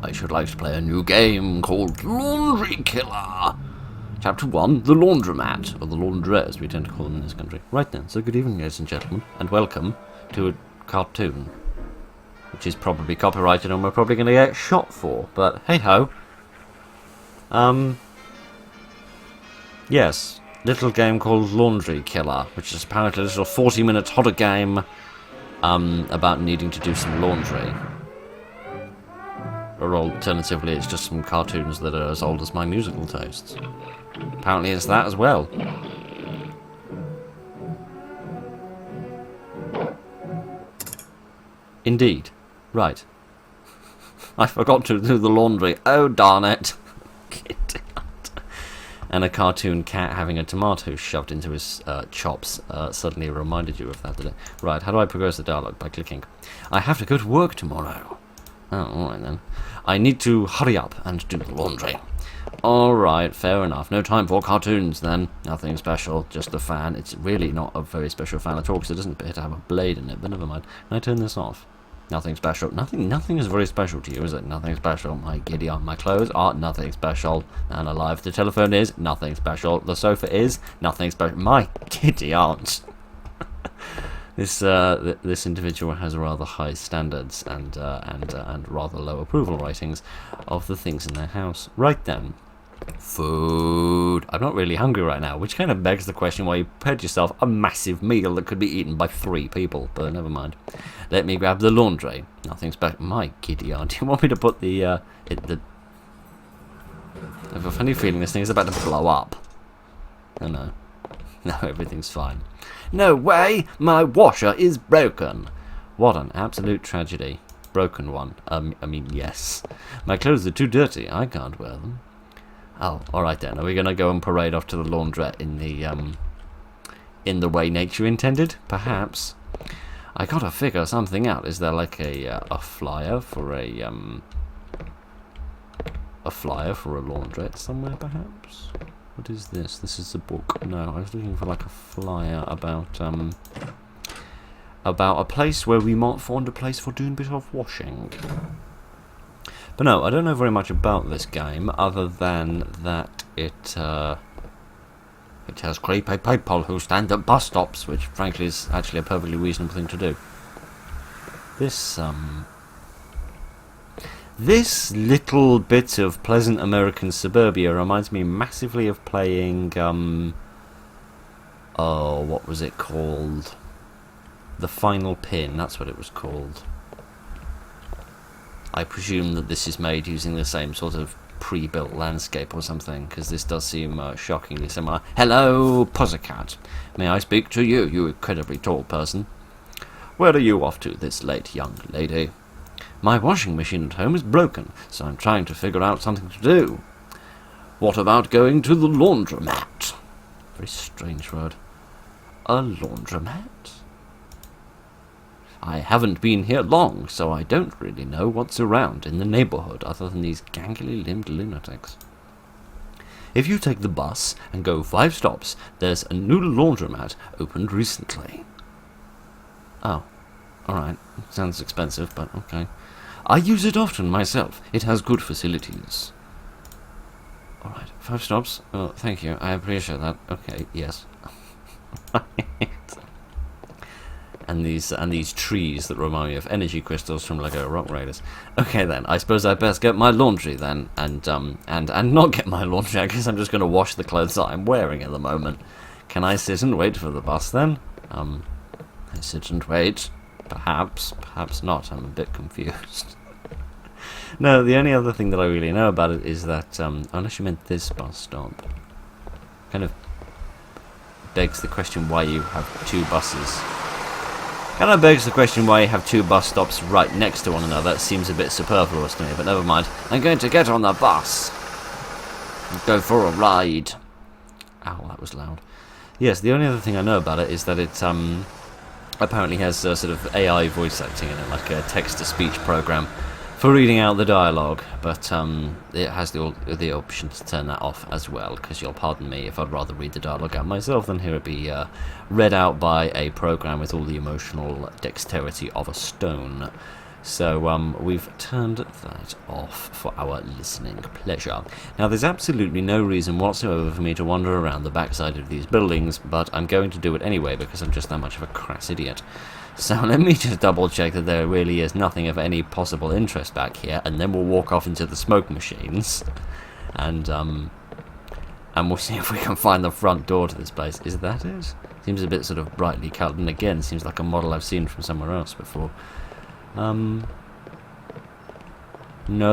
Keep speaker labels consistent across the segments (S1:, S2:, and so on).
S1: I should like to play a new game called Laundry Killer. Chapter 1, The Laundromat, or the Laundrette as we tend to call them in this country. Right then, so good evening ladies and gentlemen, and welcome to a cartoon, which is probably copyrighted and we're probably going to get shot for, but hey-ho. Yes, little game called Laundry Killer, which is apparently a little 40-minute horror game about needing to do some laundry. Or alternatively, it's just some cartoons that are as old as my musical tastes. Apparently it's that as well. Indeed. Right. I forgot to do the laundry. Oh, darn it. And a cartoon cat having a tomato shoved into his chops suddenly reminded you of that, did it? Right, how do I progress the dialogue? By clicking. I have to go to work tomorrow. Oh, alright then. I need to hurry up and do the laundry. Alright, fair enough. No time for cartoons then. Nothing special, just a fan. It's really not a very special fan at all because it doesn't appear to have a blade in it, but never mind. Can I turn this off? Nothing special. Nothing is very special to you, is it? Nothing special. My giddy aunt, my clothes are nothing special. And alive, the telephone is nothing special. The sofa is nothing special. My giddy aunt. This individual has rather high standards and rather low approval ratings of the things in their house. Right then, food. I'm not really hungry right now, which kind of begs the question why you prepared yourself a massive meal that could be eaten by 3 people. But never mind. Let me grab the laundry. Nothing special. My giddy aunt. Do you want me to put the I have a funny feeling this thing is about to blow up. Oh no. No, everything's fine. No way! My washer is broken! What an absolute tragedy. Broken one. I mean, yes. My clothes are too dirty. I can't wear them. Oh, alright then. Are we going to go and parade off to the laundrette in the way nature intended? Perhaps. I gotta figure something out. Is there like a flyer for a flyer for a laundrette somewhere, perhaps? What is this? This is a book. No, I was looking for like a flyer about a place where we might find a place for doing a bit of washing. But no, I don't know very much about this game other than that it has creepy people who stand at bus stops, which frankly is actually a perfectly reasonable thing to do. This little bit of pleasant American suburbia reminds me massively of playing, oh, what was it called? The Final Pin, that's what it was called. I presume that this is made using the same sort of pre-built landscape or something, because this does seem shockingly similar. Hello, Pussycat. May I speak to you, you incredibly tall person? Where are you off to this late, young lady? My washing machine at home is broken, so I'm trying to figure out something to do. What about going to the laundromat? Very strange word. A laundromat? I haven't been here long, so I don't really know what's around in the neighborhood other than these gangly-limbed lunatics. If you take the bus and go 5 stops, there's a new laundromat opened recently. Oh, alright. Sounds expensive, but okay. I use it often myself. It has good facilities. Alright, 5 stops. Oh, thank you. I appreciate that. Okay, yes. And these trees that remind me of energy crystals from Lego Rock Raiders. Okay then, I suppose I best get my laundry then, and not get my laundry. I guess I'm just going to wash the clothes that I'm wearing at the moment. Can I sit and wait for the bus then? I sit and wait. Perhaps not. I'm a bit confused. No, the only other thing that I really know about it is that, unless you meant this bus stop, kind of begs the question why you have 2 buses. Kind of begs the question why you have 2 bus stops right next to one another. It seems a bit superfluous to me, but never mind. I'm going to get on the bus and go for a ride. Ow, that was loud. Yes, the only other thing I know about it is that it apparently has sort of AI voice acting in it, like a text-to-speech program for reading out the dialogue, but it has the option to turn that off as well, because you'll pardon me if I'd rather read the dialogue out myself than hear it be read out by a program with all the emotional dexterity of a stone. So we've turned that off for our listening pleasure. Now, there's absolutely no reason whatsoever for me to wander around the backside of these buildings, but I'm going to do it anyway because I'm just that much of a crass idiot. So let me just double check that there really is nothing of any possible interest back here, and then we'll walk off into the smoke machines, and we'll see if we can find the front door to this place. Is that it? Seems a bit sort of brightly coloured, and again, seems like a model I've seen from somewhere else before. No,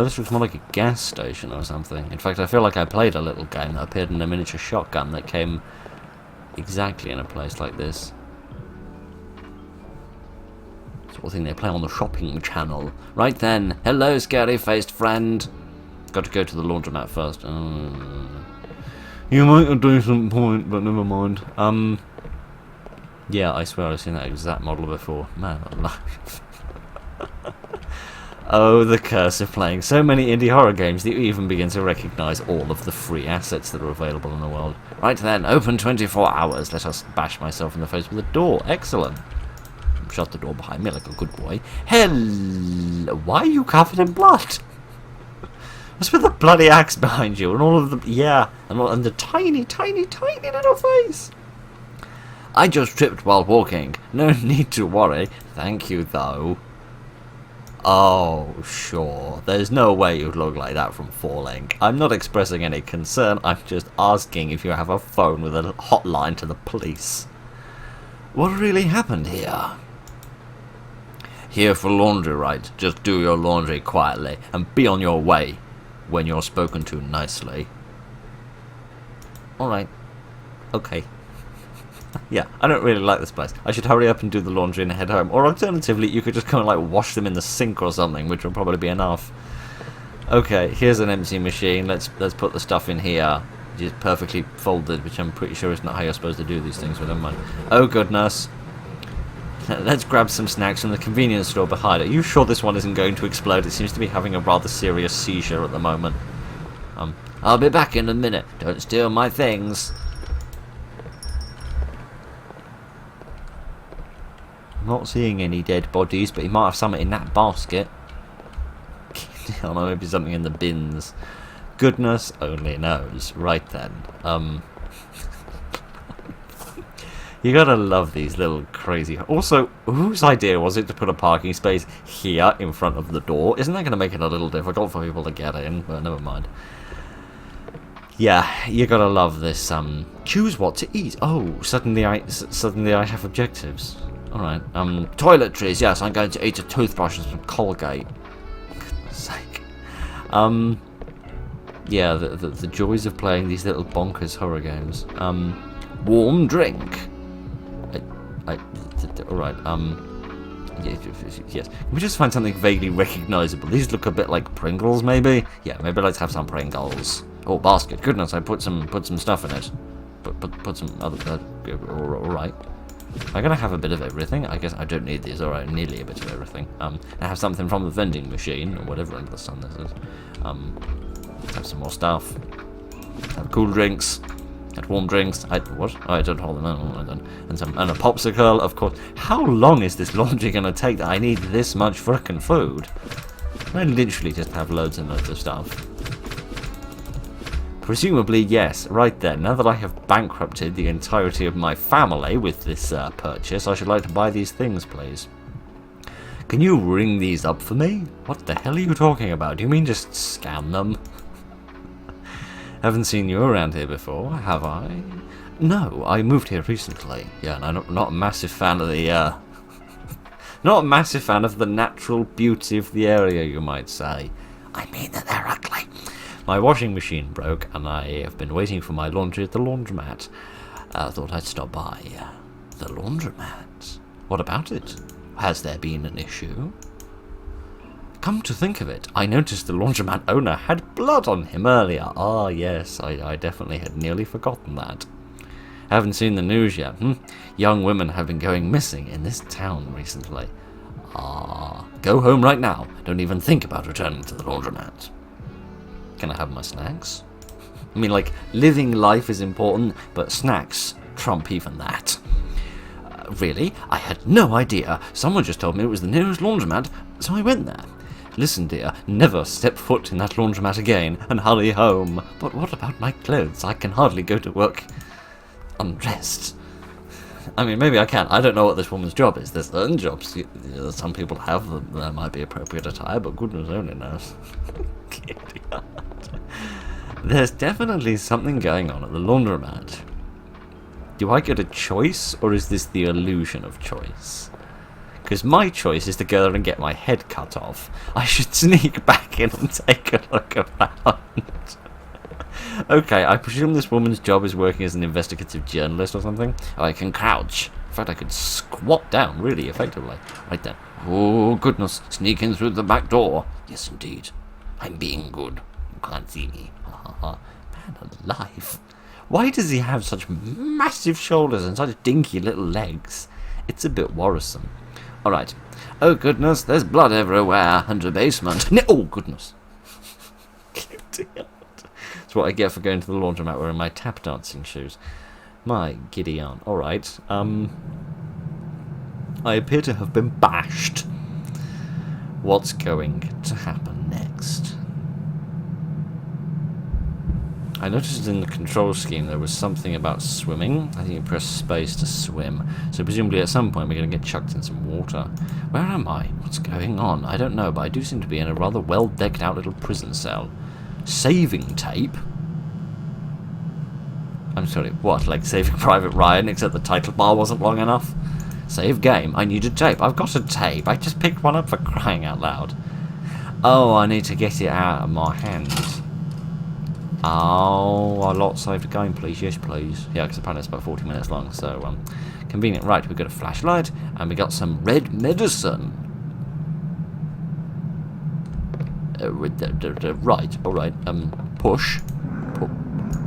S1: this looks more like a gas station or something. In fact, I feel like I played a little game that appeared in a miniature shotgun that came exactly in a place like this. Sort of thing they play on the shopping channel. Right then, hello, scary-faced friend. Got to go to the laundromat first. You might have done some point, but never mind. Yeah, I swear I've seen that exact model before. Man alive. Oh, the curse of playing so many indie horror games that you even begin to recognise all of the free assets that are available in the world. Right then, open 24 hours. Let us bash myself in the face with a door. Excellent. Shut the door behind me like a good boy. Hello. Why are you covered in blood? What's with the bloody axe behind you and all of the... Yeah, and the tiny, tiny, tiny little face. I just tripped while walking. No need to worry. Thank you, though. Oh, sure. There's no way you'd look like that from falling. I'm not expressing any concern. I'm just asking if you have a phone with a hotline to the police. What really happened here? Here for laundry, right? Just do your laundry quietly and be on your way when you're spoken to nicely. Alright. Okay. Yeah, I don't really like this place. I should hurry up and do the laundry and head home. Or alternatively, you could just come and like wash them in the sink or something, which will probably be enough. Okay, here's an empty machine. Let's put the stuff in here. Just perfectly folded, which I'm pretty sure is not how you're supposed to do these things with them. Oh goodness. Let's grab some snacks from the convenience store behind it. Are you sure this one isn't going to explode? It seems to be having a rather serious seizure at the moment. I'll be back in a minute. Don't steal my things. I'm not seeing any dead bodies, but he might have something in that basket. I don't know, maybe something in the bins. Goodness only knows. Right then. You gotta love these little crazy... Also, whose idea was it to put a parking space here in front of the door? Isn't that gonna make it a little difficult for people to get in? But never mind. Yeah, you gotta love this, choose what to eat. Oh, suddenly I have objectives. Alright, toiletries, yes, I'm going to eat a toothbrush and some Colgate. Goodness sake. Yeah, the joys of playing these little bonkers horror games. Warm drink. Alright, yes. Can we just find something vaguely recognisable? These look a bit like Pringles, maybe? Yeah, maybe let's have some Pringles. Oh, basket. Goodness, I put some stuff in it. Put some other... Alright. Am I going to have a bit of everything? I guess I don't need these, alright, nearly a bit of everything. I have something from the vending machine, or whatever under the sun this is. Let's have some more stuff. Have cool drinks. Have warm drinks. What? Oh, I don't hold them on. And a popsicle, of course. How long is this laundry going to take that I need this much frickin' food? I literally just have loads and loads of stuff. Presumably, yes. Right then, now that I have bankrupted the entirety of my family with this purchase, I should like to buy these things, please. Can you ring these up for me? What the hell are you talking about? Do you mean just scan them? Haven't seen you around here before, have I? No, I moved here recently. Yeah, and I'm not a massive fan of the, not a massive fan of the natural beauty of the area, you might say. I mean that they're ugly. My washing machine broke, and I have been waiting for my laundry at the laundromat. Thought I'd stop by. The laundromat? What about it? Has there been an issue? Come to think of it, I noticed the laundromat owner had blood on him earlier. Ah, yes, I definitely had nearly forgotten that. Haven't seen the news yet. Young women have been going missing in this town recently. Ah, go home right now. Don't even think about returning to the laundromat. Can I have my snacks? I mean, like, living life is important, but snacks trump even that. Really? I had no idea. Someone just told me it was the nearest laundromat So I went there. Listen, dear, never step foot in that laundromat again, and hurry home. But what about my clothes? I can hardly go to work undressed. I mean, maybe I can. I don't know what this woman's job is. There's certain jobs some people have that might be appropriate attire, but goodness only knows. There's definitely something going on at the laundromat. Do I get a choice, or is this the illusion of choice? Because my choice is to go there and get my head cut off. I should sneak back in and take a look around. Okay, I presume this woman's job is working as an investigative journalist or something. Oh, I can crouch. In fact, I could squat down really effectively. Right then. Oh, goodness. Sneak in through the back door. Yes, indeed. I'm being good. You can't see me. Man alive. Why does he have such massive shoulders and such dinky little legs? It's a bit worrisome. Alright. Oh, goodness. There's blood everywhere. Under basement. No, oh, goodness. That's what I get for going to the laundromat wearing my tap dancing shoes. My giddy aunt. Alright. I appear to have been bashed. What's going to happen next? I noticed in the control scheme there was something about swimming. I think you press space to swim. So presumably at some point we're going to get chucked in some water. Where am I? What's going on? I don't know, but I do seem to be in a rather well-decked out little prison cell. Saving tape? I'm sorry, what? Like Saving Private Ryan, except the title bar wasn't long enough? Save game. I need a tape. I've got a tape. I just picked one up for crying out loud. Oh, I need to get it out of my hand. Oh, a lot saved game, please. Yes, please. Yeah, because apparently it's about 40 minutes long, so convenient. Right, we've got a flashlight, and we got some red medicine. Right, alright. Push.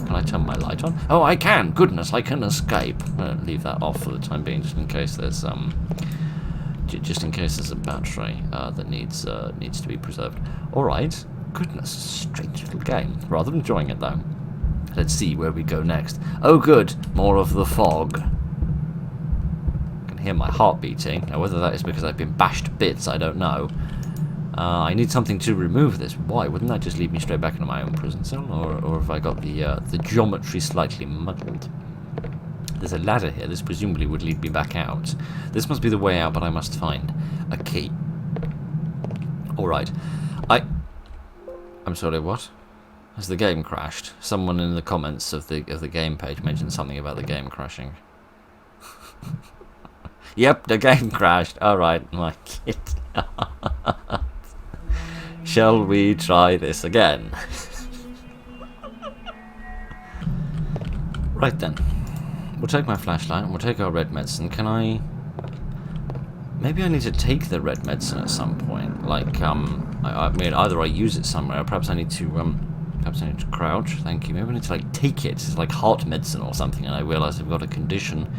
S1: Can I turn my light on? Oh, I can. Goodness, I can escape. Leave that off for the time being, just in case there's a battery that needs to be preserved. All right. Goodness, strange little game. Rather enjoying it though. Let's see where we go next. Oh, good. More of the fog. I can hear my heart beating. Now, whether that is because I've been bashed to bits, I don't know. I need something to remove this. Why? Wouldn't that just lead me straight back into my own prison cell? Or have I got the geometry slightly muddled? There's a ladder here. This presumably would lead me back out. This must be the way out, but I must find a key. Alright. I'm sorry, what? Has the game crashed? Someone in the comments of the game page mentioned something about the game crashing. Yep, the game crashed. Alright, my kid. Shall we try this again? Right then. We'll take my flashlight and we'll take our red medicine. Can I... Maybe I need to take the red medicine at some point. Like, I mean, either I use it somewhere, or perhaps I need to crouch. Thank you. Maybe I need to, like, take it. It's like heart medicine or something, and I realise I've got a condition.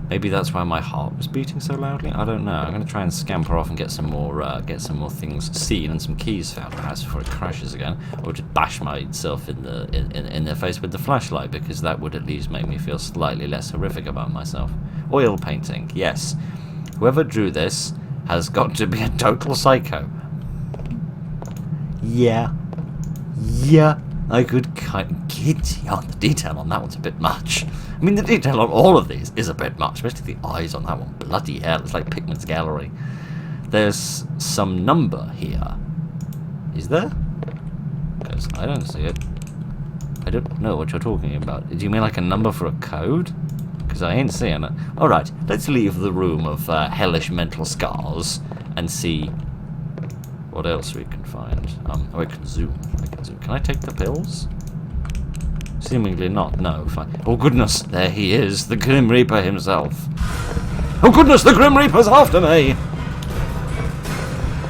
S1: Maybe that's why my heart was beating so loudly. I don't know. I'm going to try and scamper off and get some more things seen and some keys found, perhaps before it crashes again, or just bash myself in the face with the flashlight, because that would at least make me feel slightly less horrific about myself. Oil painting, yes. Whoever drew this has got to be a total psycho. Yeah, I could kind of get you. The detail on that one's a bit much. I mean, the detail on all of these is a bit much, especially the eyes on that one. Bloody hell, it's like Pickman's Gallery. There's some number here. Is there? Because I don't see it. I don't know what you're talking about. Do you mean like a number for a code? Because I ain't seeing it. Alright, let's leave the room of hellish mental scars and see what else we can find. Oh, I can zoom. Can I take the pills? Seemingly not. No, fine. Oh, goodness, there he is, the Grim Reaper himself. Oh, goodness, the Grim Reaper's after me!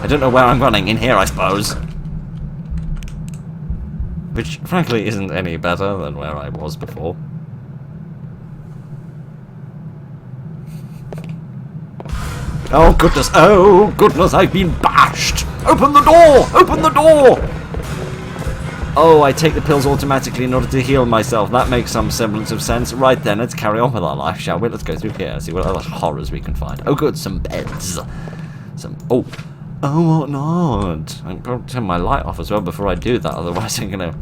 S1: I don't know where I'm running. In here, I suppose. Which, frankly, isn't any better than where I was before. Oh goodness, I've been bashed! Open the door! Open the door! Oh, I take the pills automatically in order to heal myself. That makes some semblance of sense. Right then, let's carry on with our life, shall we? Let's go through here, see what other horrors we can find. Oh good, some beds. Oh, Oh, what not? I'm going to turn my light off as well before I do that, otherwise I'm gonna...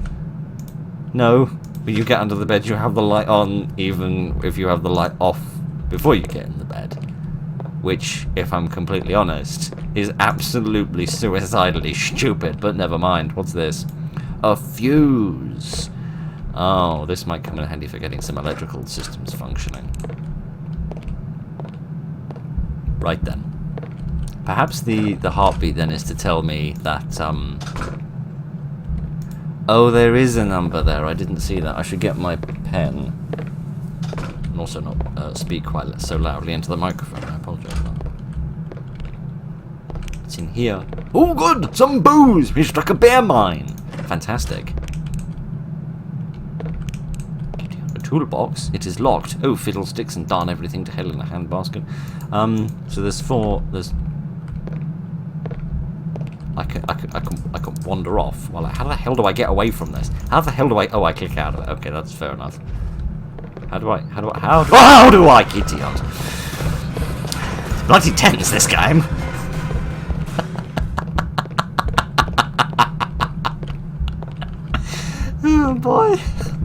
S1: No, when you get under the bed you have the light on, even if you have the light off before you get in the bed. Which, if I'm completely honest, is absolutely suicidally stupid, but never mind. What's this? A fuse! Oh, this might come in handy for getting some electrical systems functioning. Right then. Perhaps the heartbeat then is to tell me that, oh, there is a number there. I didn't see that. I should get my pen. And also not speak quite so loudly into the microphone. I apologize for that. It's in here. Oh, good! Some booze! We struck a bear mine! Fantastic. A toolbox. It is locked. Oh, fiddlesticks and darn everything to hell in a handbasket. So there's 4... There's... I can wander off. Well, how the hell do I get away from this? How the hell do I... Oh, I click out of it. Okay, that's fair enough. How do I idiot? Bloody tense, this game. Oh, boy.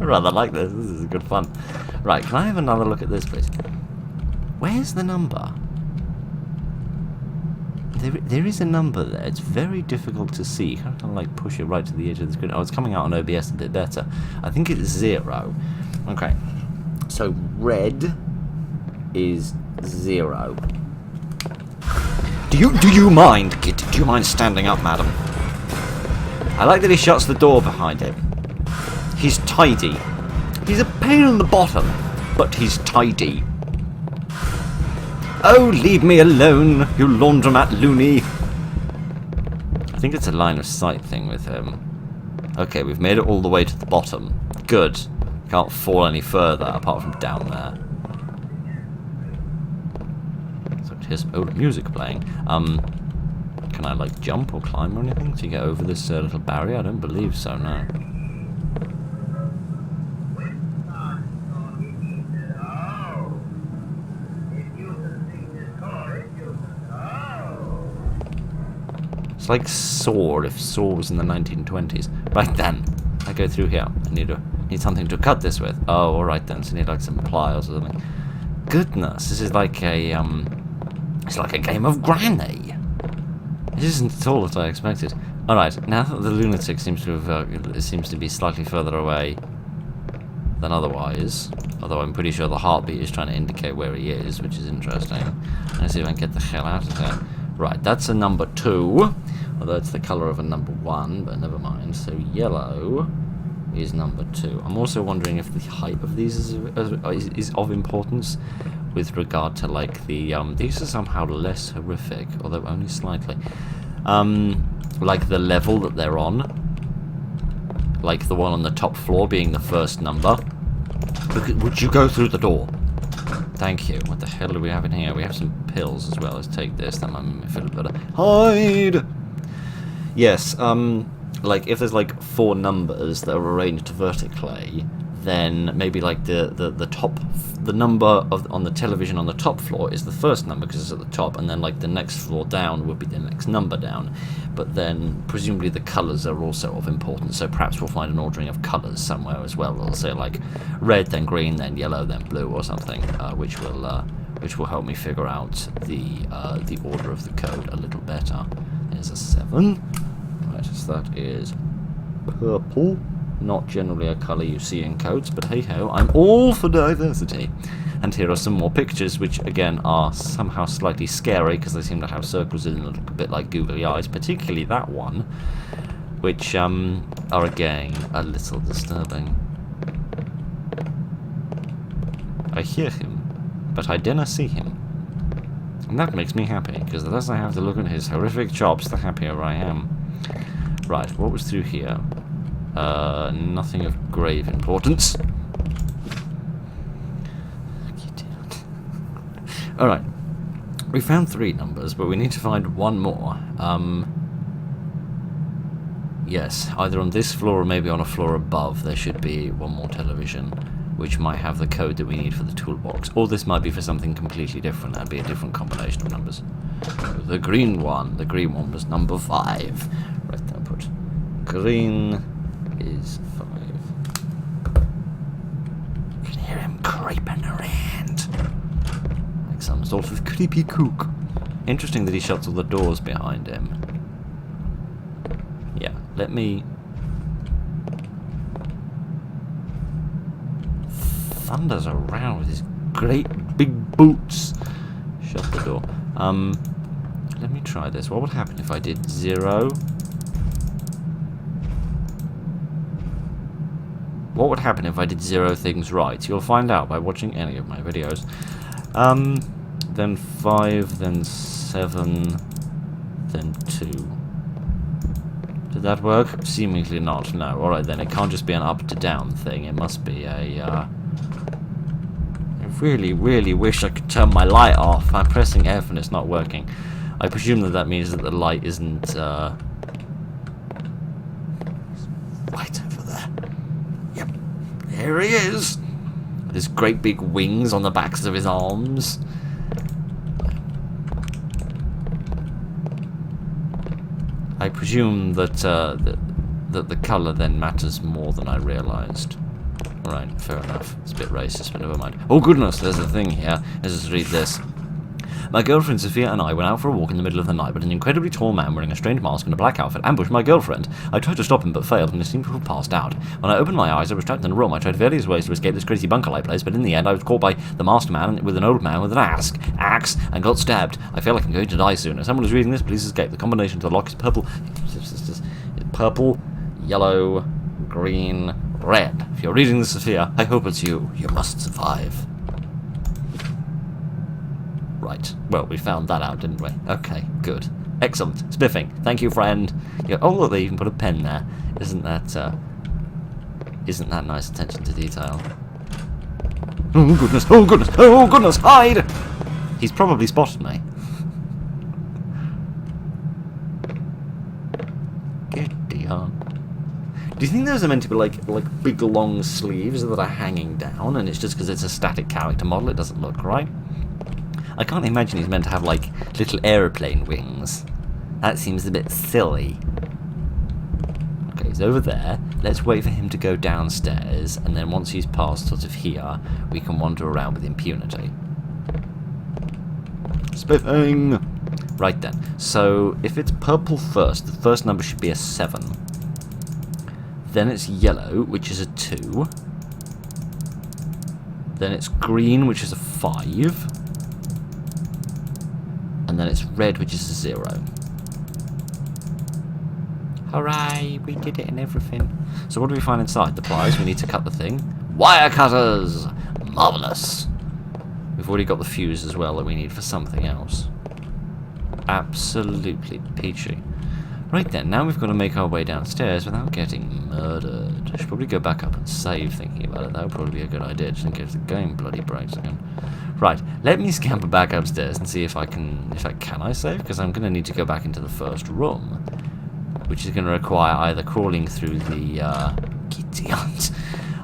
S1: I rather like this. This is good fun. Right, can I have another look at this, please? Where's the number? There is a number there. It's very difficult to see. Kind of like push it right to the edge of the screen. Oh, it's coming out on OBS a bit better. I think it is 0. Okay. So red is 0. Do you mind, Kitty? Do you mind standing up, madam? I like that he shuts the door behind him. He's tidy. He's a pain in the bottom, but he's tidy. Oh, leave me alone, you laundromat loony. I think it's a line of sight thing with him. Okay, we've made it all the way to the bottom. Good. Can't fall any further apart from down there. So here's some old music playing. Can I like jump or climb or anything to get over this little barrier? I don't believe so, no. It's like Saw, if Saw was in the 1920s. Right then, I go through here. I need something to cut this with. Oh, alright then, so I need like some pliers or something. Goodness, this is like a, it's like a game of Granny. It isn't at all what I expected. Alright, now that the lunatic seems to be slightly further away than otherwise, although I'm pretty sure the heartbeat is trying to indicate where he is, which is interesting. Let's see if I can get the hell out of here. Right, that's a number 2, although it's the colour of a number 1, but never mind. So yellow is number 2. I'm also wondering if the height of these is of importance with regard to like the these are somehow less horrific, although only slightly. Like the level that they're on, like the one on the top floor being the first number. Would you go through the door? Thank you. What the hell do we have in here? We have some pills as well. Let's take this. That might make me feel better. Hide! Yes, like if there's like 4 numbers that are arranged vertically, then maybe like the number on the television on the top floor is the first number because it's at the top, and then like the next floor down would be the next number down. But then presumably the colours are also of importance, so perhaps we'll find an ordering of colours somewhere as well. It'll say like red, then green, then yellow, then blue, or something, which will help me figure out the order of the code a little better. There's a 7. Right, so that is purple. Not generally a colour you see in codes, but hey ho, I'm all for diversity. And here are some more pictures, which again are somehow slightly scary because they seem to have circles in them, a bit like googly eyes, particularly that one, which are again a little disturbing. I hear him, but I didn't see him. And that makes me happy, because the less I have to look at his horrific chops, the happier I am. Right, what was through here? Nothing of grave importance. Alright. We found 3 numbers, but we need to find 1 more. Yes, either on this floor or maybe on a floor above there should be 1 more television, which might have the code that we need for the toolbox. Or this might be for something completely different. That'd be a different combination of numbers. The green one was number 5. Right, then I'll put green is 5. You can hear him creeping around. Like some sort of creepy kook. Interesting that he shuts all the doors behind him. Yeah, let me... thunders around with his great big boots. Shut the door. Let me try this. What would happen if I did 0? What would happen if I did 0 things right? You'll find out by watching any of my videos. Then 5, then 7, then 2. Did that work? Seemingly not, no. Alright then, it can't just be an up to down thing. It must be a, I really, really wish I could turn my light off. I'm pressing F and it's not working. I presume that that means that the light isn't, right over there. Yep, there he is. With his great big wings on the backs of his arms. I presume that, that the colour then matters more than I realised. Right, fair enough. It's a bit racist, but never mind. Oh goodness, there's a thing here. Let's just read this. My girlfriend Sophia and I went out for a walk in the middle of the night, but an incredibly tall man wearing a strange mask and a black outfit ambushed my girlfriend. I tried to stop him but failed, and he seemed to have passed out. When I opened my eyes, I was trapped in a room. I tried various ways to escape this crazy bunker-like place, but in the end I was caught by the masked man with an old man with an axe, and got stabbed. I feel like I'm going to die soon. If someone is reading this, please escape. The combination to the lock is purple, yellow, green, red. If you're reading this, Sophia, I hope it's you. You must survive. Right. Well, we found that out, didn't we? Okay, good. Excellent. Spiffing. Thank you, friend. Oh, look, they even put a pen there. Isn't that nice attention to detail? Oh, goodness. Oh, goodness. Oh, goodness. Hide! He's probably spotted me. Giddy on. Do you think those are meant to be like big long sleeves that are hanging down, and it's just because it's a static character model, it doesn't look right? I can't imagine he's meant to have like little aeroplane wings. That seems a bit silly. Okay, he's over there. Let's wait for him to go downstairs, and then once he's past sort of here, we can wander around with impunity. Spiffing! Right then. So if it's purple first, the first number should be a 7. Then it's yellow, which is a 2. Then it's green, which is a 5. And then it's red, which is a 0. Hooray! We did it and everything. So what do we find inside? The pliers. We need to cut the thing. Wire cutters! Marvellous! We've already got the fuse as well that we need for something else. Absolutely peachy. Right then, now we've got to make our way downstairs without getting murdered. I should probably go back up and save thinking about it. That would probably be a good idea, just in case the game bloody breaks again. Right, let me scamper back upstairs and see if I can save, because I'm going to need to go back into the first room, which is going to require either crawling through the,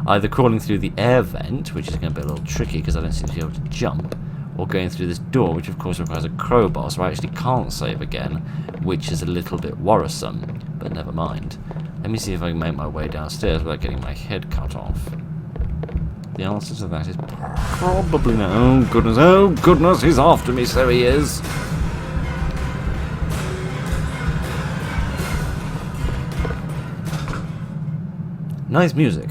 S1: either crawling through the air vent, which is going to be a little tricky because I don't seem to be able to jump, or going through this door, which of course requires a crowbar, so I actually can't save again, which is a little bit worrisome, but never mind. Let me see if I can make my way downstairs without getting my head cut off. The answer to that is probably no. Oh goodness, he's after me, so he is. Nice music.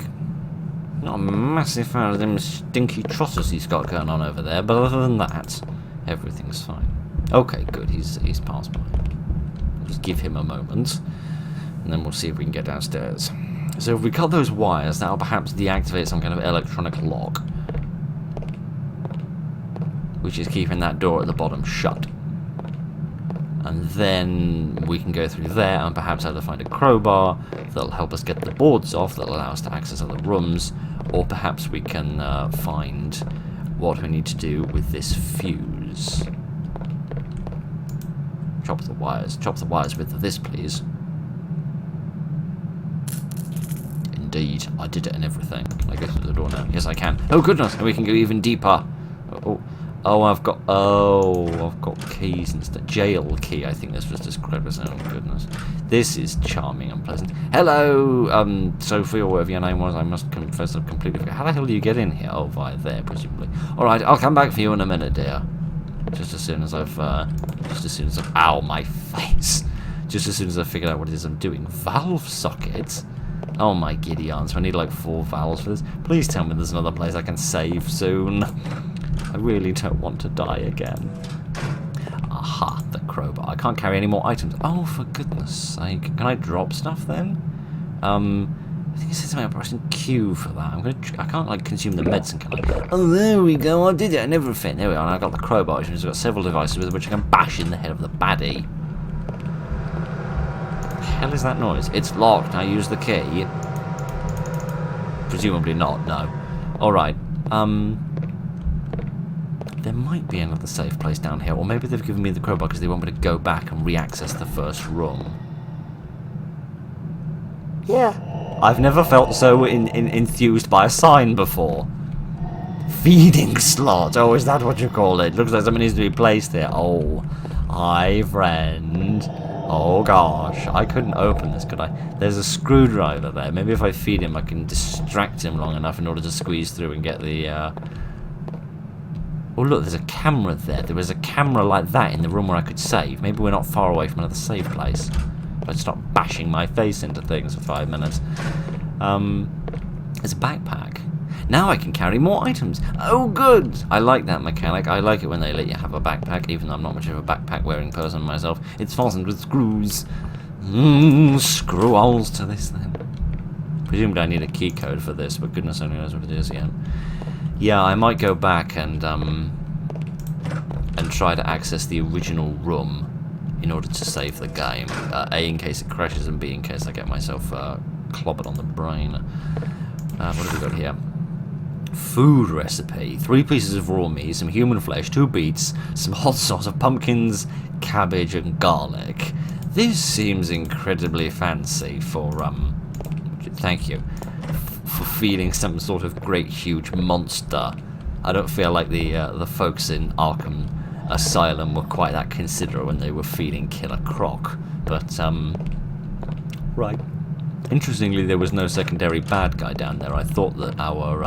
S1: Not a massive fan of them stinky trotters he's got going on over there, but other than that, everything's fine. Okay, good, he's passed by. Just give him a moment, and then we'll see if we can get downstairs. So if we cut those wires, that'll perhaps deactivate some kind of electronic lock, which is keeping that door at the bottom shut. And then we can go through there and perhaps either find a crowbar that'll help us get the boards off, that'll allow us to access other rooms, or perhaps we can find what we need to do with this fuse. Chop the wires with this, please. indeed. I did it and everything. Can I go through the door now? Yes, I can. Oh, goodness. And we can go even deeper. I've got keys instead. Jail key, I think this was described as. Oh, goodness. This is charming and pleasant. Hello, Sophie, or whatever your name was. I must confess I've completely forgot. How the hell do you get in here? Oh, via there, presumably. Alright, I'll come back for you in a minute, dear. Just as soon as I've, ow, my face. Just as soon as I figured out what it is I'm doing. Valve sockets? Oh my giddy aunts, I need like 4 valves for this. Please tell me there's another place I can save soon. I really don't want to die again. Aha, the crowbar. I can't carry any more items. Oh, for goodness sake. Can I drop stuff then? I think it says something about pressing Q for that. I can't like consume the medicine, can I? Oh, there we go. I did it and everything. There we are. And I got the crowbar, which has got several devices with which I can bash in the head of the baddie. What the hell is that noise? It's locked. I use the key. Presumably not. No. All right. There might be another safe place down here, or maybe they've given me the crowbar because they want me to go back and re-access the first room. Yeah. I've never felt so enthused by a sign before. Feeding slot. Oh, is that what you call it? Looks like something needs to be placed there. Oh, hi, friend. Oh, gosh. I couldn't open this, could I? There's a screwdriver there. Maybe if I feed him, I can distract him long enough in order to squeeze through and get the... Oh, look, there's a camera there. There was a camera like that in the room where I could save. Maybe we're not far away from another save place. If I stop bashing my face into things for 5 minutes. There's a backpack. Now I can carry more items. Oh, good! I like that mechanic. I like it when they let you have a backpack, even though I'm not much of a backpack-wearing person myself. It's fastened with screws. Screw holes to this, then. Presumably I need a key code for this, but goodness only knows what it is yet. Yeah, I might go back and try to access the original room in order to save the game. A, in case it crashes, and B, in case I get myself clobbered on the brain. What have we got here? Food recipe. 3 pieces of raw meat, some human flesh, 2 beets, some hot sauce of pumpkins, cabbage, and garlic. This seems incredibly fancy for, thank you, for feeding some sort of great huge monster. I don't feel like the folks in Arkham Asylum were quite that considerate when they were feeding Killer Croc, but right. Interestingly, there was no secondary bad guy down there. I thought that our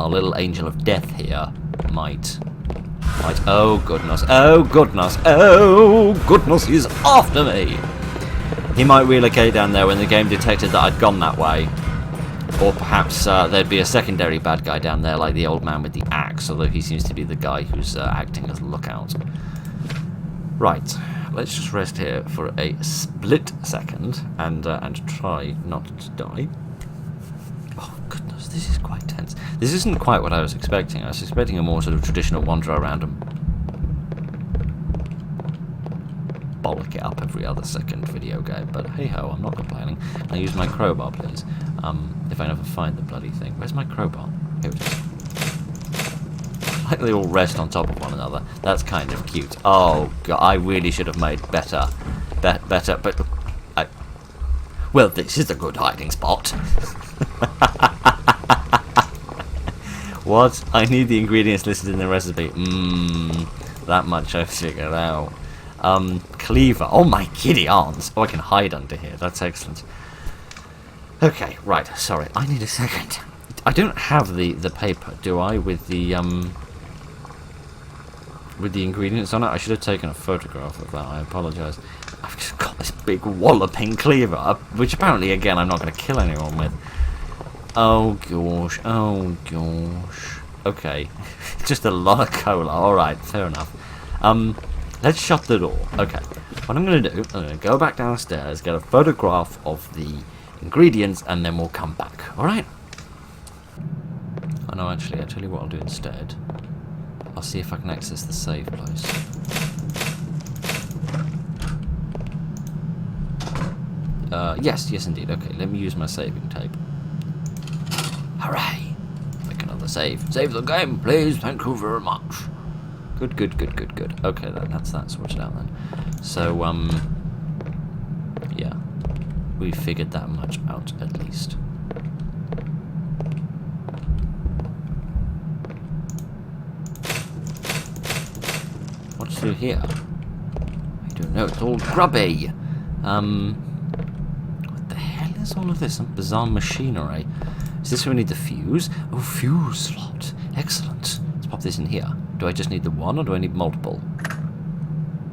S1: little angel of death here might. Oh goodness! Oh goodness! Oh goodness! He's after me. He might relocate down there when the game detected that I'd gone that way. Or perhaps there'd be a secondary bad guy down there, like the old man with the axe, although he seems to be the guy who's acting as lookout. Right, let's just rest here for a split second and try not to die. Oh goodness, this is quite tense. This isn't quite what I was expecting. I was expecting a more sort of traditional wander around and bollock it up every other second video game, but hey ho, I'm not complaining. I use my crowbar, please. If I never find the bloody thing. Where's my crowbar? Here it is. Like they all rest on top of one another. That's kind of cute. Oh god, I really should have made better, but well, this is a good hiding spot. What? I need the ingredients listed in the recipe. That much I've figured out. Cleaver. Oh my giddy arms. Oh, I can hide under here. That's excellent. Okay, right. Sorry, I need a second. I don't have the paper, do I? With the ingredients on it. I should have taken a photograph of that. I apologise. I've just got this big walloping cleaver, which apparently, again, I'm not going to kill anyone with. Oh gosh. Oh gosh. Okay, just a lot of cola. All right, fair enough. Let's shut the door. Okay, what I'm going to do, I'm going to go back downstairs, get a photograph of the ingredients, and then we'll come back. Alright? Oh no, actually, I'll tell you what I'll do instead. I'll see if I can access the save place. Yes indeed. Okay, let me use my saving tape. Hooray! Make another save. Save the game, please. Thank you very much. Good. Okay, then that's that sorted out then. So, yeah. we figured that much out at least. What's through here? I don't know. It's all grubby. What the hell is all of this? Some bizarre machinery. Is this where we need the fuse? Oh, fuse slot. Excellent. Let's pop this in here. Do I just need the one, or do I need multiple?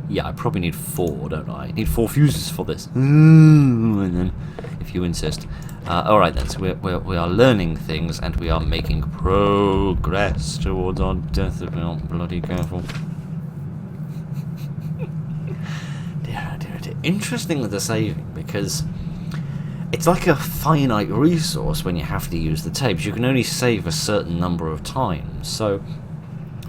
S1: Yeah, I probably need 4, don't I? I need 4 fuses for this. And then, if you insist. Alright then, so we are learning things, and we are making progress towards our death if we're not bloody careful. Dear. Interesting with the saving, because it's like a finite resource when you have to use the tapes. You can only save a certain number of times, so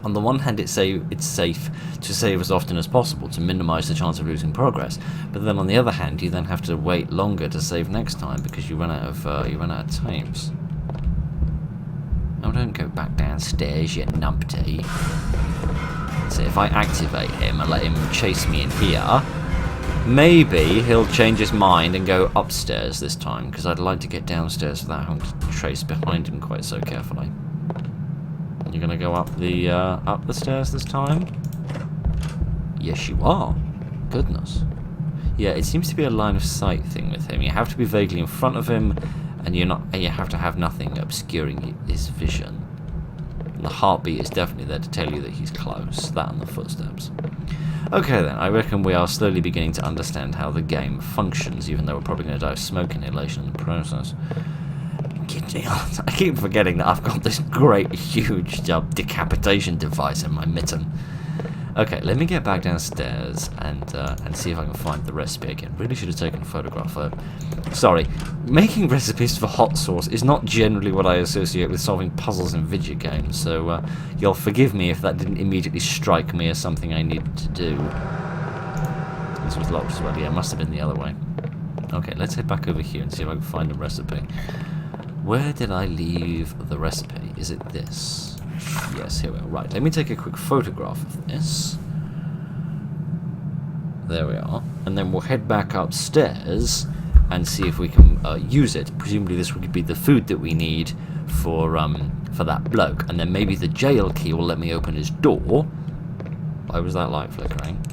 S1: on the one hand it's safe to save as often as possible to minimize the chance of losing progress, but then on the other hand you then have to wait longer to save next time because you run out of tapes. Oh, don't go back downstairs, you numpty. So if I activate him and let him chase me in here, maybe he'll change his mind and go upstairs this time, because I'd like to get downstairs without having to trace behind him quite so carefully. You're gonna go up the stairs this time? Yes, you are. Goodness. Yeah, it seems to be a line of sight thing with him. You have to be vaguely in front of him, and you have to have nothing obscuring his vision. And the heartbeat is definitely there to tell you that he's close. That and the footsteps. Okay then, I reckon we are slowly beginning to understand how the game functions, even though we're probably going to die of smoke inhalation in the process. I keep forgetting that I've got this great, huge decapitation device in my mitten. Okay, let me get back downstairs and see if I can find the recipe again. Really should have taken a photograph of it. Sorry, making recipes for hot sauce is not generally what I associate with solving puzzles in video games, so you'll forgive me if that didn't immediately strike me as something I needed to do. This was locked as well. Yeah, it must have been the other way. Okay, let's head back over here and see if I can find the recipe. Where did I leave the recipe? Is it this? Yes, here we are. Right, let me take a quick photograph of this. There we are. And then we'll head back upstairs and see if we can use it. Presumably this would be the food that we need for that bloke. And then maybe the jail key will let me open his door. Why was that light flickering?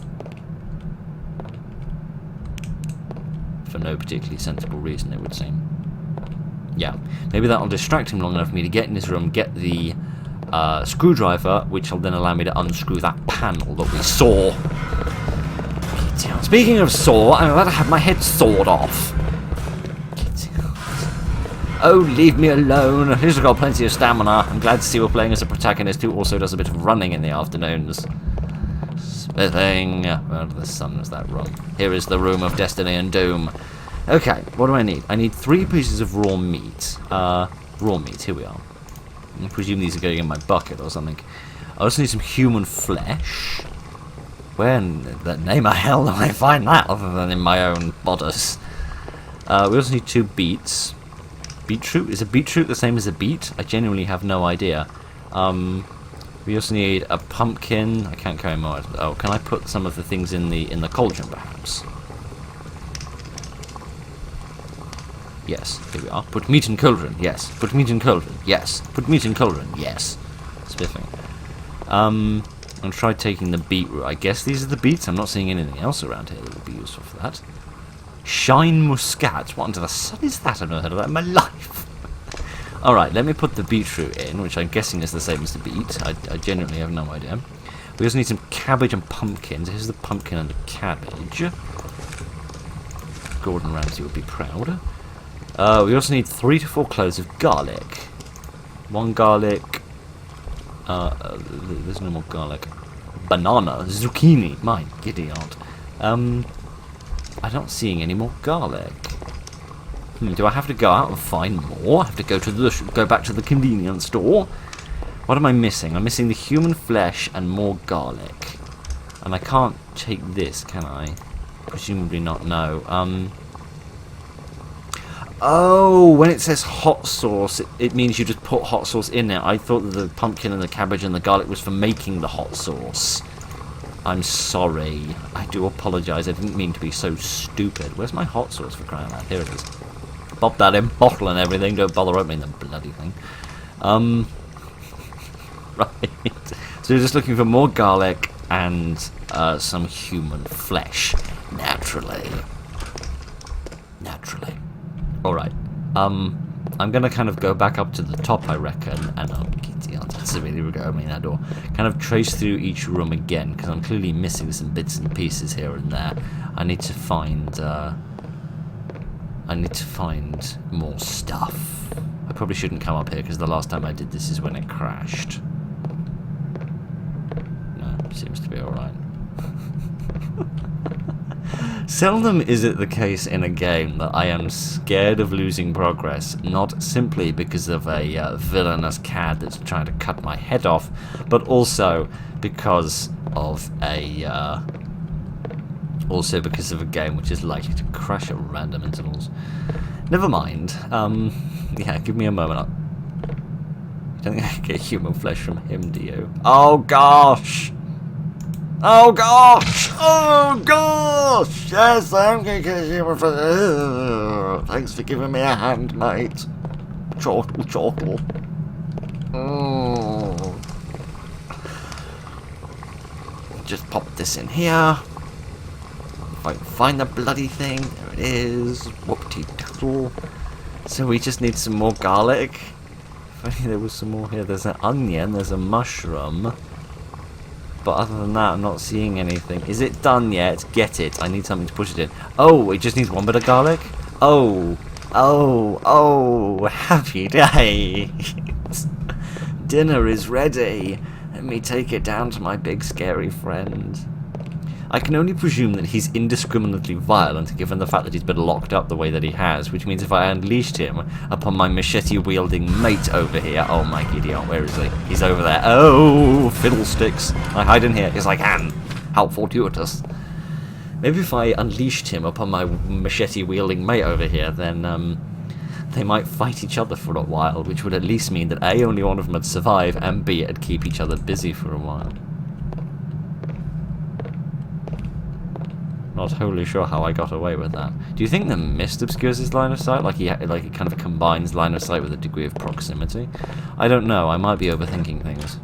S1: For no particularly sensible reason, it would seem. Yeah, maybe that'll distract him long enough for me to get in his room, get the screwdriver, which will then allow me to unscrew that panel that we saw. Speaking of saw, I'm about to have my head sawed off. Oh, leave me alone. At least I've got plenty of stamina. I'm glad to see we're playing as a protagonist who also does a bit of running in the afternoons. Spitting. Where under the sun was that room? Here is the room of destiny and doom. Okay, what do I need? I need 3 pieces of raw meat. Raw meat, here we are. I presume these are going in my bucket or something. I also need some human flesh. Where in the name of hell do I find that other than in my own bodice? We also need 2 beets. Beetroot? Is a beetroot the same as a beet? I genuinely have no idea. We also need a pumpkin. I can't carry more. Oh, can I put some of the things in the cauldron perhaps? Yes, here we are. Put meat in cauldron, yes. Put meat in cauldron, yes. Put meat in cauldron, yes. Spiffing. I'll try taking the beetroot. I guess these are the beets. I'm not seeing anything else around here that would be useful for that. Shine muscat. What under the sun is that? I've never heard of that in my life. Alright, let me put the beetroot in, which I'm guessing is the same as the beet. I genuinely have no idea. We also need some cabbage and pumpkins. Here's the pumpkin and the cabbage. Gordon Ramsay would be proud. We also need 3 to 4 cloves of garlic. 1 garlic. There's no more garlic. Banana, zucchini. My giddy aunt. I'm not seeing any more garlic. Do I have to go out and find more? I have to go back to the convenience store. What am I missing? I'm missing the human flesh and more garlic. And I can't take this, can I? Presumably not. No. Oh, when it says hot sauce, it means you just put hot sauce in there. I thought that the pumpkin and the cabbage and the garlic was for making the hot sauce. I'm sorry. I do apologise. I didn't mean to be so stupid. Where's my hot sauce, for crying out loud? Here it is. Pop that in, bottle and everything. Don't bother opening the bloody thing. Right. So we're just looking for more garlic and some human flesh. Naturally. Alright. I'm going to kind of go back up to the top, I reckon, and that's a really go. I mean, that door. Kind of trace through each room again, because I'm clearly missing some bits and pieces here and there. I need to find more stuff. I probably shouldn't come up here, because the last time I did this is when it crashed. No, seems to be alright. Seldom is it the case in a game that I am scared of losing progress, not simply because of a villainous cad that's trying to cut my head off, but also because of a game which is likely to crash at random intervals. Never mind. Yeah, give me a moment. You don't think I can get human flesh from him, do you? Oh gosh! Oh gosh! Oh gosh! Yes, I'm going to get human flesh. Thanks for giving me a hand, mate. Chortle. Just pop this in here. If I can find the bloody thing, there it is. Whoop-de-doodle. So we just need some more garlic. If only there was some more here. There's an onion, there's a mushroom. But other than that, I'm not seeing anything. Is it done yet? Get it. I need something to push it in. Oh, it just needs one bit of garlic? Oh. Happy days. Dinner is ready. Let me take it down to my big scary friend. I can only presume that he's indiscriminately violent, given the fact that he's been locked up the way that he has, which means if I unleashed him upon my machete-wielding mate over here... Oh, my idiot, where is he? He's over there. Oh, fiddlesticks. I hide in here as I can. How fortuitous. Maybe if I unleashed him upon my machete-wielding mate over here, then they might fight each other for a while, which would at least mean that A, only one of them would survive, and B, it'd keep each other busy for a while. Not wholly sure how I got away with that. Do you think the mist obscures his line of sight? Like it kind of combines line of sight with a degree of proximity? I don't know. I might be overthinking things.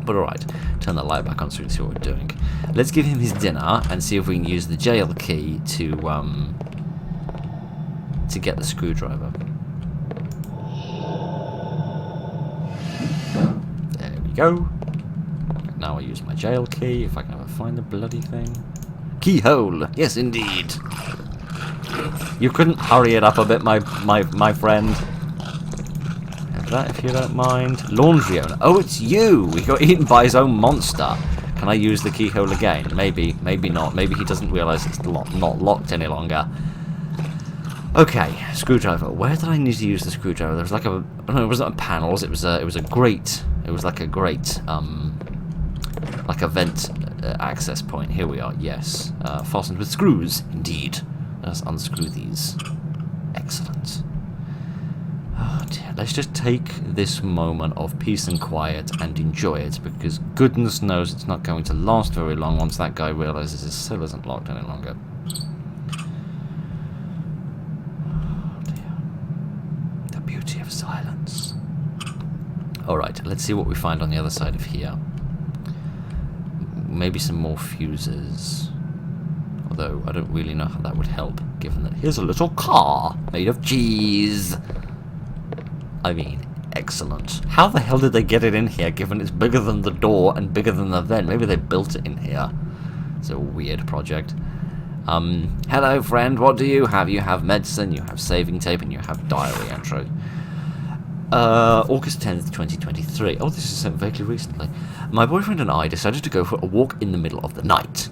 S1: But alright. Turn the light back on so we can see what we're doing. Let's give him his dinner and see if we can use the jail key to get the screwdriver. There we go. Now I use my jail key if I can ever find the bloody thing. Keyhole! Yes, indeed. You couldn't hurry it up a bit, my friend. Have that, if you don't mind. Laundry owner. Oh, it's you! He got eaten by his own monster. Can I use the keyhole again? Maybe, maybe not. Maybe he doesn't realise it's not locked any longer. Okay, screwdriver. Where did I need to use the screwdriver? There was like a... No, it wasn't a panels. It was a grate. It was like a grate. Like a vent access point. Here we are. Yes. Fastened with screws. Indeed. Let's unscrew these. Excellent. Oh dear. Let's just take this moment of peace and quiet and enjoy it, because goodness knows it's not going to last very long once that guy realizes his cell isn't locked any longer. Oh dear. The beauty of silence. Alright, let's see what we find on the other side of here. Maybe some more fuses. Although, I don't really know how that would help, given that here's a little car made of cheese. I mean, excellent. How the hell did they get it in here, given it's bigger than the door and bigger than the vent? Maybe they built it in here. It's a weird project. Hello, friend, what do you have? You have medicine, you have saving tape, and you have diary entry. August 10th, 2023. Oh, this is sent vaguely recently. My boyfriend and I decided to go for a walk in the middle of the night.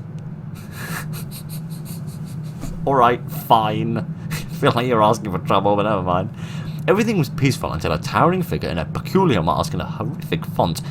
S1: Alright, fine. I feel like you're asking for trouble, but never mind. Everything was peaceful until a towering figure in a peculiar mask and a horrific font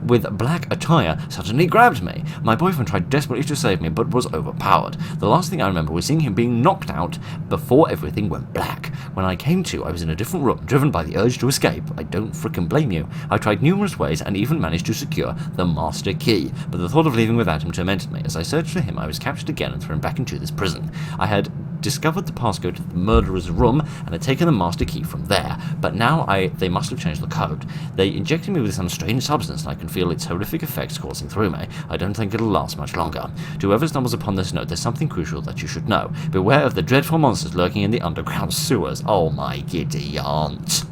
S1: with black attire suddenly grabbed me. My boyfriend tried desperately to save me, but was overpowered. The last thing I remember was seeing him being knocked out before everything went black. When I came to, I was in a different room, driven by the urge to escape. I don't frickin' blame you. I tried numerous ways and even managed to secure the master key, but the thought of leaving without him tormented me. As I searched for him, I was captured again and thrown back into this prison. I had discovered the passcode to the murderer's room and had taken the master key from there, but now they must have changed the code. They injected me with some strange substance and I can feel its horrific effects coursing through me. I don't think it'll last much longer. To whoever stumbles upon this note, there's something crucial that you should know. Beware of the dreadful monsters lurking in the underground sewers. Oh my giddy aunt.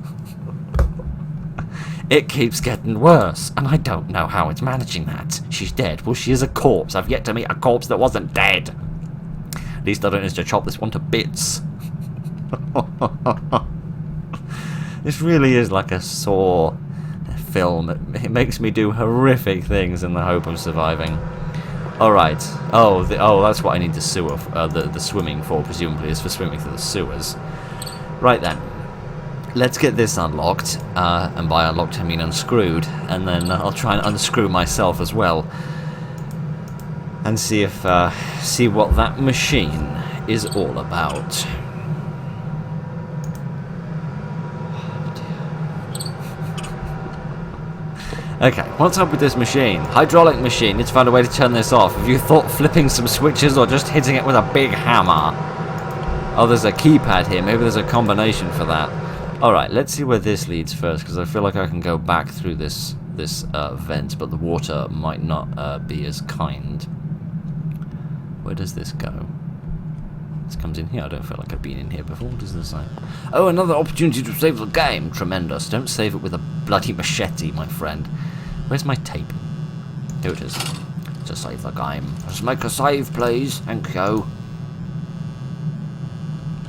S1: It keeps getting worse, and I don't know how it's managing that. She's dead. Well, she is a corpse. I've yet to meet a corpse that wasn't dead. At least I don't need to chop this one to bits. This really is like a Saw film. It makes me do horrific things in the hope of surviving. Alright. Oh, that's what I need the sewer, the swimming for, presumably, is for swimming through the sewers. Right then. Let's get this unlocked, and by unlocked I mean unscrewed, and then I'll try and unscrew myself as well, and see what that machine is all about. Okay, what's up with this machine? Hydraulic machine, it's found a way to turn this off. Have you thought flipping some switches or just hitting it with a big hammer? Oh, there's a keypad here, maybe there's a combination for that. Alright, let's see where this leads first, because I feel like I can go back through this vent, but the water might not be as kind. Where does this go? This comes in here. I don't feel like I've been in here before. What does this say? Oh, another opportunity to save the game. Tremendous. Don't save it with a bloody machete, my friend. Where's my tape? Here it is. To save the game. Let's make a save, please. Thank you.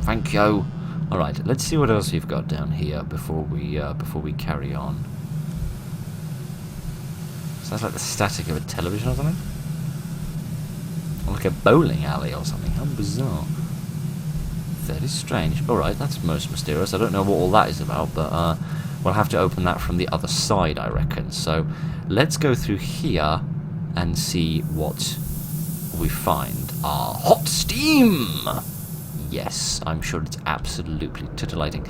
S1: Thank you. Alright, let's see what else you've got down here before we carry on. Sounds like the static of a television or something? Or like a bowling alley or something. How bizarre. That is strange. Alright, that's most mysterious. I don't know what all that is about, but we'll have to open that from the other side, I reckon. So, let's go through here and see what we find. Hot steam! Yes, I'm sure it's absolutely titillating.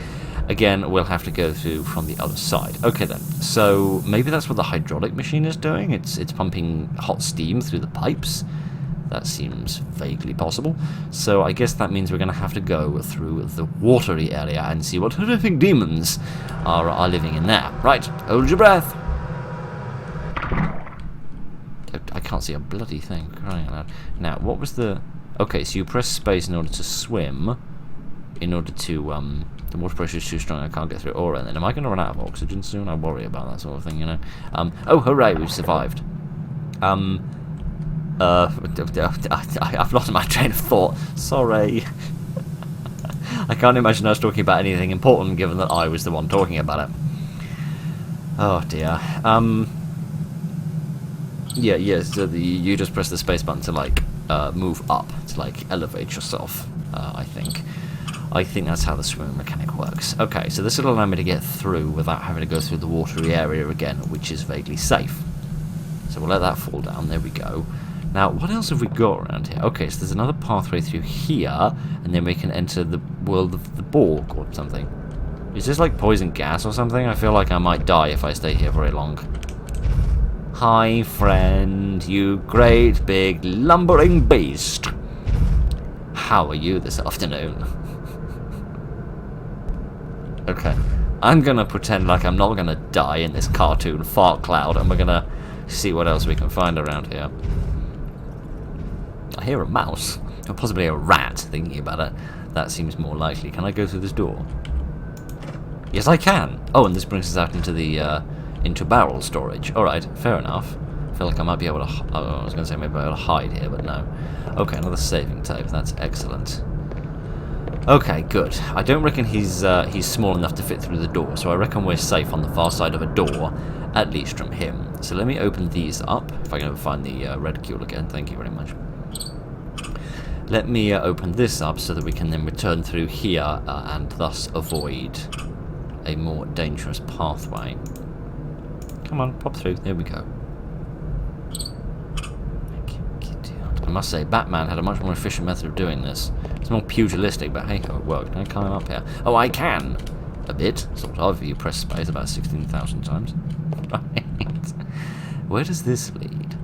S1: Again, we'll have to go through from the other side. Okay then, so maybe that's what the hydraulic machine is doing? It's pumping hot steam through the pipes? That seems vaguely possible. So I guess that means we're going to have to go through the watery area and see what horrific demons are living in there. Right, hold your breath. I can't see a bloody thing, crying out loud. Now, what was the... Okay, so you press space in order to swim, in order to, the water pressure is too strong, I can't get through aura, and then am I going to run out of oxygen soon? I worry about that sort of thing, you know. Oh, hooray, we've survived. I've lost my train of thought, sorry. I can't imagine us talking about anything important, given that I was the one talking about it. Oh, dear. Yeah, so you just press the space button to, like, move up, to like elevate yourself, I think that's how the swimming mechanic works. Okay, so this will allow me to get through without having to go through the watery area again, which is vaguely safe. So we'll let that fall down, there we go. Now, what else have we got around here? Okay, so there's another pathway through here, and then we can enter the world of the Borg or something. Is this like poison gas or something? I feel like I might die if I stay here very long. Hi, friend, you great big lumbering beast. How are you this afternoon? Okay, I'm gonna pretend like I'm not gonna die in this cartoon fart cloud, and we're gonna see what else we can find around here. I hear a mouse, or possibly a rat, thinking about it. That seems more likely. Can I go through this door? Yes, I can. Oh, and this brings us out into the, into barrel storage. Alright, fair enough. I feel like I might be able to... I was going to say maybe I'll hide here, but no. Okay, another saving tape. That's excellent. Okay, good. I don't reckon he's small enough to fit through the door, so I reckon we're safe on the far side of a door, at least from him. So let me open these up, if I can ever find the reticule again. Thank you very much. Let me open this up so that we can then return through here and thus avoid a more dangerous pathway. Come on, pop through. There we go. I must say, Batman had a much more efficient method of doing this. It's more pugilistic, but hey, it worked. Can I climb up here? Oh, I can! A bit, sort of. You press space about 16,000 times. Right. Where does this lead?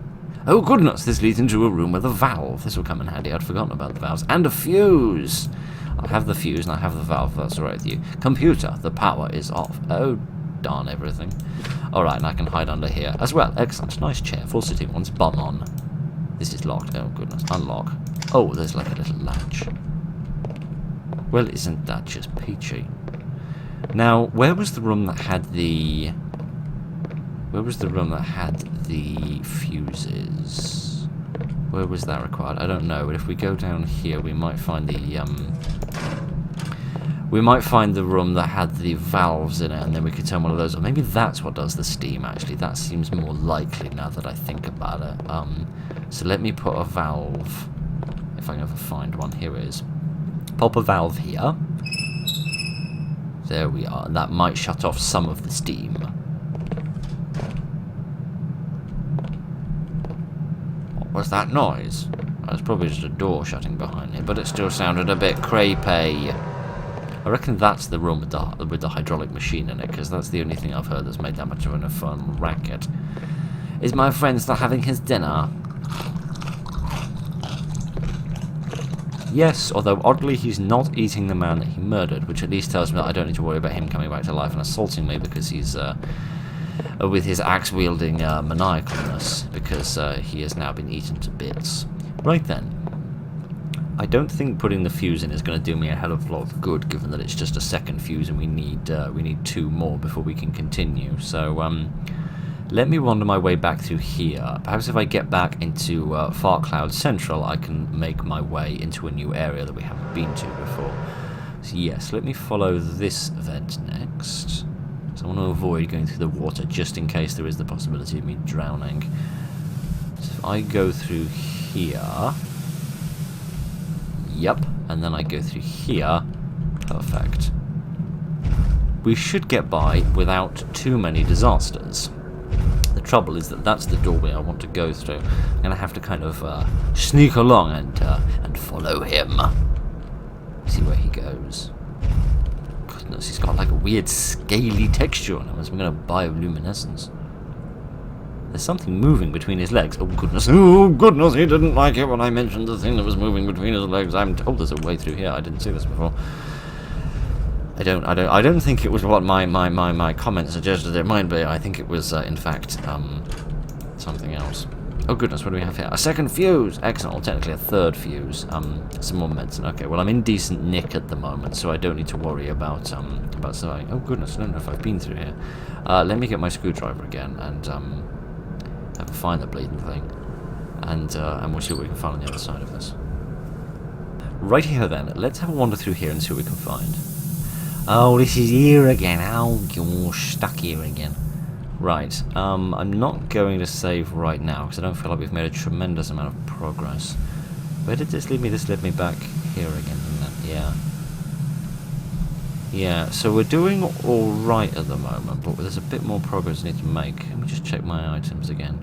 S1: Oh, goodness, this leads into a room with a valve. This will come in handy. I'd forgotten about the valves. And a fuse! I have the fuse and I have the valve. That's all right with you. Computer, the power is off. Oh, darn everything. Alright, and I can hide under here as well. Excellent. Nice chair. Full sitting ones. Bum on. This is locked. Oh, goodness. Unlock. Oh, there's like a little latch. Well, isn't that just peachy? Now, where was the room that had the... Where was the room that had the fuses? Where was that required? I don't know, but if we go down here, we might find the, we might find the room that had the valves in it, and then we could turn one of those on. Maybe that's what does the steam, actually. That seems more likely now that I think about it. So let me put a valve, if I can ever find one. Here it is. Pop a valve here. There we are. That might shut off some of the steam. What was that noise? That was probably just a door shutting behind me, but it still sounded a bit creepy. I reckon that's the room with the hydraulic machine in it, because that's the only thing I've heard that's made that much of an infernal racket. Is my friend still having his dinner? Yes, although oddly he's not eating the man that he murdered, which at least tells me that I don't need to worry about him coming back to life and assaulting me because he's, with his axe-wielding maniacalness, because he has now been eaten to bits. Right then. I don't think putting the fuse in is going to do me a hell of a lot of good, given that it's just a second fuse and we need 2 more before we can continue. So, let me wander my way back through here. Perhaps if I get back into Far Cloud Central, I can make my way into a new area that we haven't been to before. So yes, let me follow this vent next. So I want to avoid going through the water just in case there is the possibility of me drowning. So if I go through here... Yep, and then I go through here. Perfect. We should get by without too many disasters. The trouble is that that's the doorway I want to go through. I'm going to have to kind of sneak along and follow him. See where he goes. Goodness, he's got like a weird scaly texture on him as we're going to bioluminescence. There's something moving between his legs. Oh goodness, he didn't like it when I mentioned the thing that was moving between his legs. I'm told there's a way through here. I didn't see this before. I don't think it was what my comment suggested it might be. I think it was in fact something else. Oh goodness, what do we have here? A second fuse! Excellent, well, technically a third fuse. Some more medicine. Okay, well I'm in decent nick at the moment, so I don't need to worry about surviving. Oh goodness, I don't know if I've been through here. Let me get my screwdriver again and have a find the bleeding thing. And we'll see what we can find on the other side of this. Right here then, let's have a wander through here and see what we can find. Oh, this is here again. Oh, you're stuck here again. Right, I'm not going to save right now, because I don't feel like we've made a tremendous amount of progress. Where did this lead me? This led me back here again, didn't it? Yeah. Yeah, so we're doing alright at the moment, but there's a bit more progress I need to make. Let me just check my items again.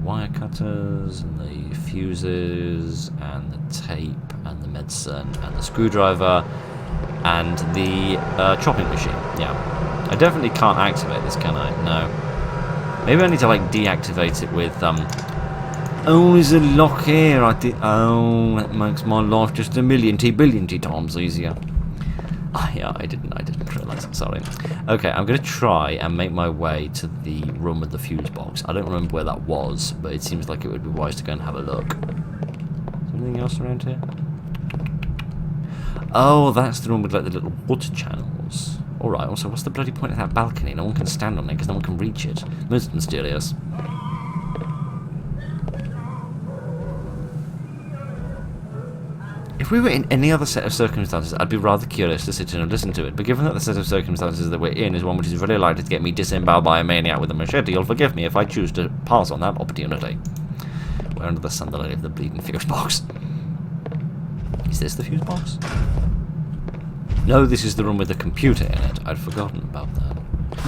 S1: Wire cutters, and the fuses, and the tape, and the medicine, and the screwdriver, and the chopping machine. Yeah. I definitely can't activate this, can I? No. Maybe I need to, like, deactivate it with, Oh, there's a lock here. Oh, that makes my life just a billion times easier. Oh, yeah, I didn't realise it, sorry. Okay, I'm going to try and make my way to the room with the fuse box. I don't remember where that was, but it seems like it would be wise to go and have a look. Is there anything else around here? Oh, that's the room with, like, the little water channels. Alright, also, what's the bloody point of that balcony? No one can stand on it because no one can reach it. Most mysterious. If we were in any other set of circumstances, I'd be rather curious to sit in and listen to it, but given that the set of circumstances that we're in is one which is very likely to get me disemboweled by a maniac with a machete, you'll forgive me if I choose to pass on that opportunity. We're under the sun, the lady of the bleeding fuse box. Is this the fuse box? No, this is the room with the computer in it. I'd forgotten about that.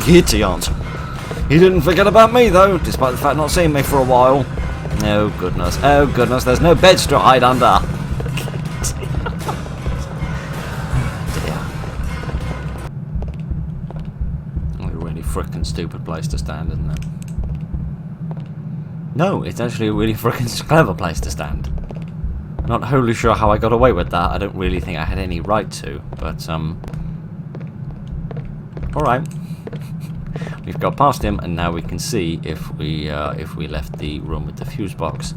S1: Idiot! He didn't forget about me, though, despite the fact not seeing me for a while. Oh goodness, there's no bed to hide under! Dear. A really frickin' stupid place to stand, isn't it? No, it's actually a really frickin' clever place to stand. Not wholly sure how I got away with that. I don't really think I had any right to, but alright. We've got past him, and now we can see if we left the room with the fuse box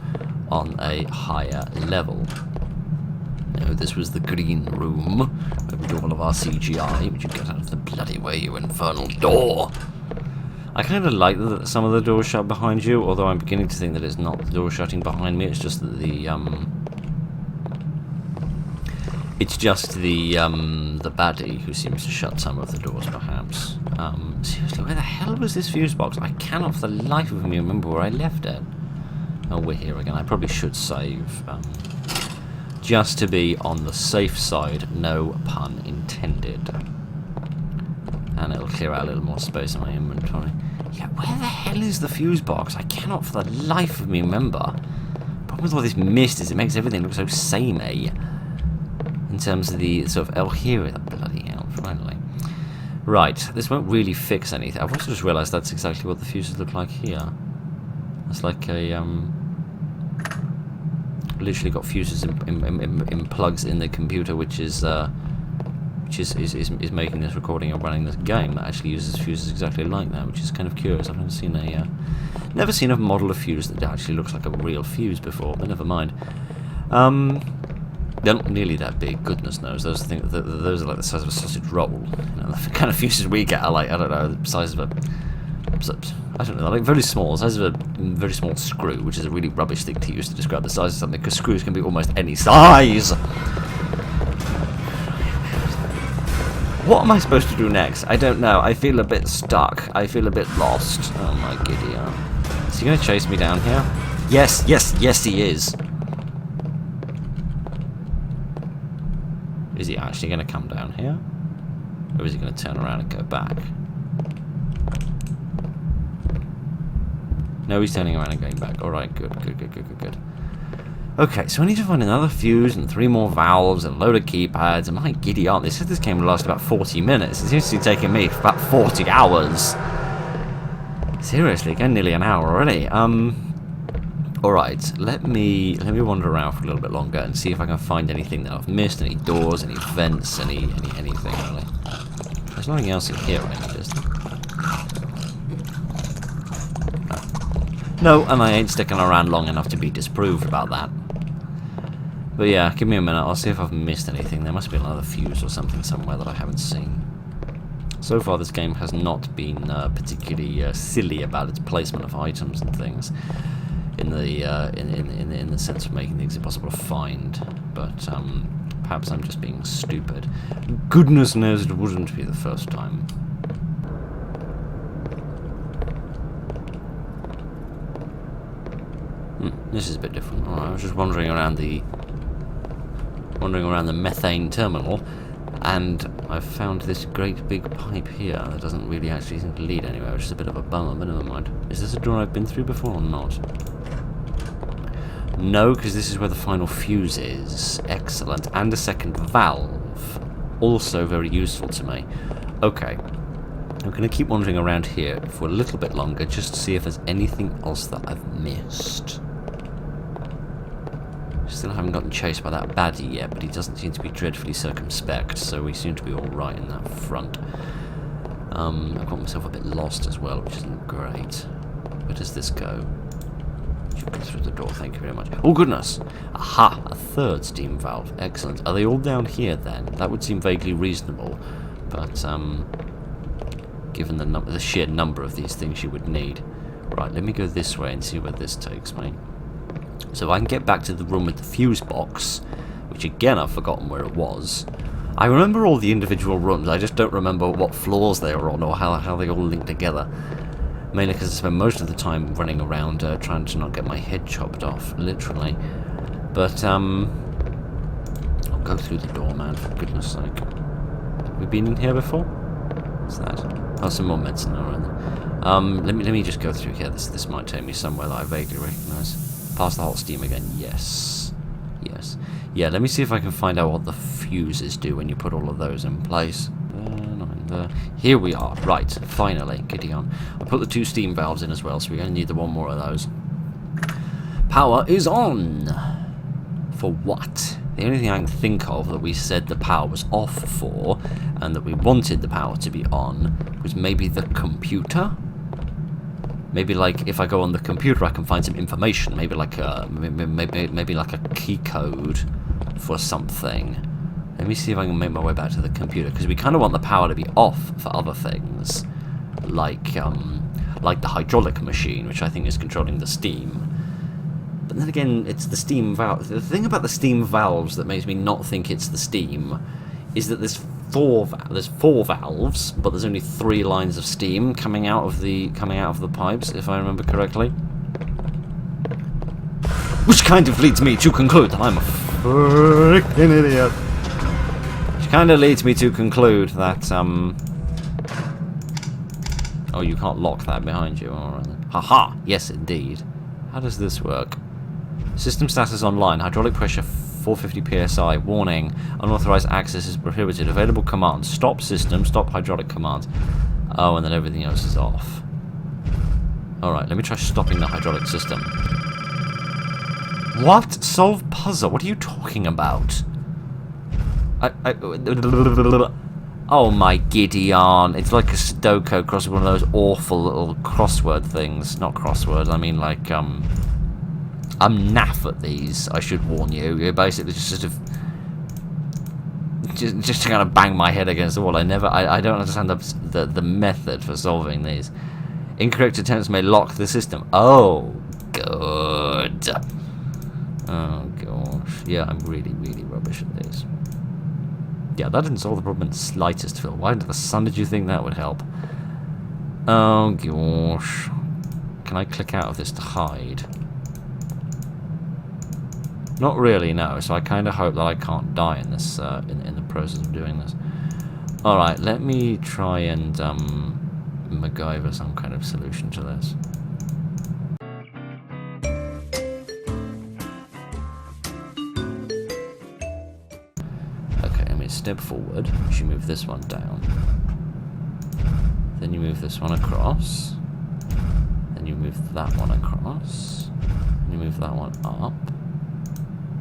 S1: on a higher level. No, this was the green room where we do all of our CGI. Would you get out of the bloody way, you infernal door? I kind of like that some of the doors shut behind you, although I'm beginning to think that it's not the door shutting behind me. It's just that the baddie who seems to shut some of the doors, perhaps. Seriously, where the hell was this fuse box? I cannot for the life of me remember where I left it. Oh, we're here again. I probably should save, just to be on the safe side, no pun intended. And it'll clear out a little more space in my inventory. Yeah, where the hell is the fuse box? I cannot for the life of me remember. The problem with all this mist is it makes everything look so samey. In terms of the sort of... Oh, here is that bloody hell, finally. Right, this won't really fix anything. I've also just realised that's exactly what the fuses look like here. It's like a... literally got fuses in plugs in the computer, which is making this recording and running this game that actually uses fuses exactly like that, which is kind of curious. I've never seen a model of fuse that actually looks like a real fuse before, but never mind. They're not nearly that big, goodness knows. Those are like the size of a sausage roll. You know, the kind of fuses we get are like, I don't know, the size of a... I don't know, they're like very small, the size of a very small screw, which is a really rubbish thing to use to describe the size of something, because screws can be almost any size! What am I supposed to do next? I don't know. I feel a bit stuck. I feel a bit lost. Oh my giddy aunt. Is he going to chase me down here? Yes, yes, yes he is. Is he actually going to come down here? Or is he going to turn around and go back? No, he's turning around and going back. Alright, good. Okay, so I need to find another fuse and 3 more valves and a load of keypads. And my giddy aunt, they said this game would last about 40 minutes. It seems to be taking me about 40 hours. Seriously, again, nearly an hour already. Alright, let me wander around for a little bit longer and see if I can find anything that I've missed, any doors, any vents, anything really. There's nothing else in here, right? Is there? No, and I ain't sticking around long enough to be disproved about that. But yeah, give me a minute, I'll see if I've missed anything. There must be another fuse or something somewhere that I haven't seen. So far this game has not been particularly silly about its placement of items and things. In the sense of making things impossible to find, but perhaps I'm just being stupid. Goodness knows it wouldn't be the first time. This is a bit different. Alright, I was just wandering around the methane terminal, and I've found this great big pipe here that doesn't really actually seem to lead anywhere, which is a bit of a bummer, but never mind. Is this a door I've been through before or not? No, because this is where the final fuse is. Excellent. And a second valve. Also very useful to me. Okay. I'm going to keep wandering around here for a little bit longer just to see if there's anything else that I've missed. Still haven't gotten chased by that baddie yet, but he doesn't seem to be dreadfully circumspect, so we seem to be alright in that front. I've got myself a bit lost as well, which isn't great. Where does this go? Should go through the door, thank you very much. Oh goodness! Aha! A third steam valve. Excellent. Are they all down here then? That would seem vaguely reasonable, but given the sheer number of these things you would need. Right, let me go this way and see where this takes me. So if I can get back to the room with the fuse box, which again I've forgotten where it was. I remember all the individual rooms, I just don't remember what floors they were on or how they all link together. Mainly because I spend most of the time running around trying to not get my head chopped off, literally. But, I'll go through the door, man, for goodness sake. Have we been in here before? What's that? Oh, some more medicine, alright then. Let me just go through here. This might take me somewhere that I vaguely recognise. Pass the hot steam again. Yes. Yes. Yeah, let me see if I can find out what the fuses do when you put all of those in place. Here we are. Right, finally. Giddy on. I put the 2 steam valves in as well, so we're going to need the 1 more of those. Power is on! For what? The only thing I can think of that we said the power was off for, and that we wanted the power to be on, was maybe the computer? Maybe, like, if I go on the computer I can find some information. Maybe like a, maybe like a key code for something. Let me see if I can make my way back to the computer, because we kind of want the power to be off for other things, like the hydraulic machine, which I think is controlling the steam. But then again, it's the steam valve. The thing about the steam valves that makes me not think it's the steam is that there's four valves, but there's only 3 lines of steam coming out of the pipes, if I remember correctly. Which kind of leads me to conclude that I'm a freaking idiot. Kind of leads me to conclude that, oh, you can't lock that behind you. Alright then. Haha! Yes, indeed. How does this work? System status online. Hydraulic pressure 450 psi. Warning. Unauthorized access is prohibited. Available commands. Stop system. Stop hydraulic command. Oh, and then everything else is off. Alright, let me try stopping the hydraulic system. What? Solve puzzle? What are you talking about? Oh my Gideon. It's like a Sudoku crossed with one of those awful little crossword things. Not crosswords, I mean like, I'm naff at these, I should warn you. You're basically just sort of... Just to kind of bang my head against the wall. I don't understand the method for solving these. Incorrect attempts may lock the system. Oh, good. Oh gosh. Yeah, I'm really, really rubbish at these. Yeah, that didn't solve the problem in the slightest, Phil. Why under the sun did you think that would help? Oh, gosh. Can I click out of this to hide? Not really, no. So I kind of hope that I can't die in this, in the process of doing this. Alright, let me try and, MacGyver some kind of solution to this. Step forward, you move this one down, then you move this one across, then you move that one across, then you move that one up,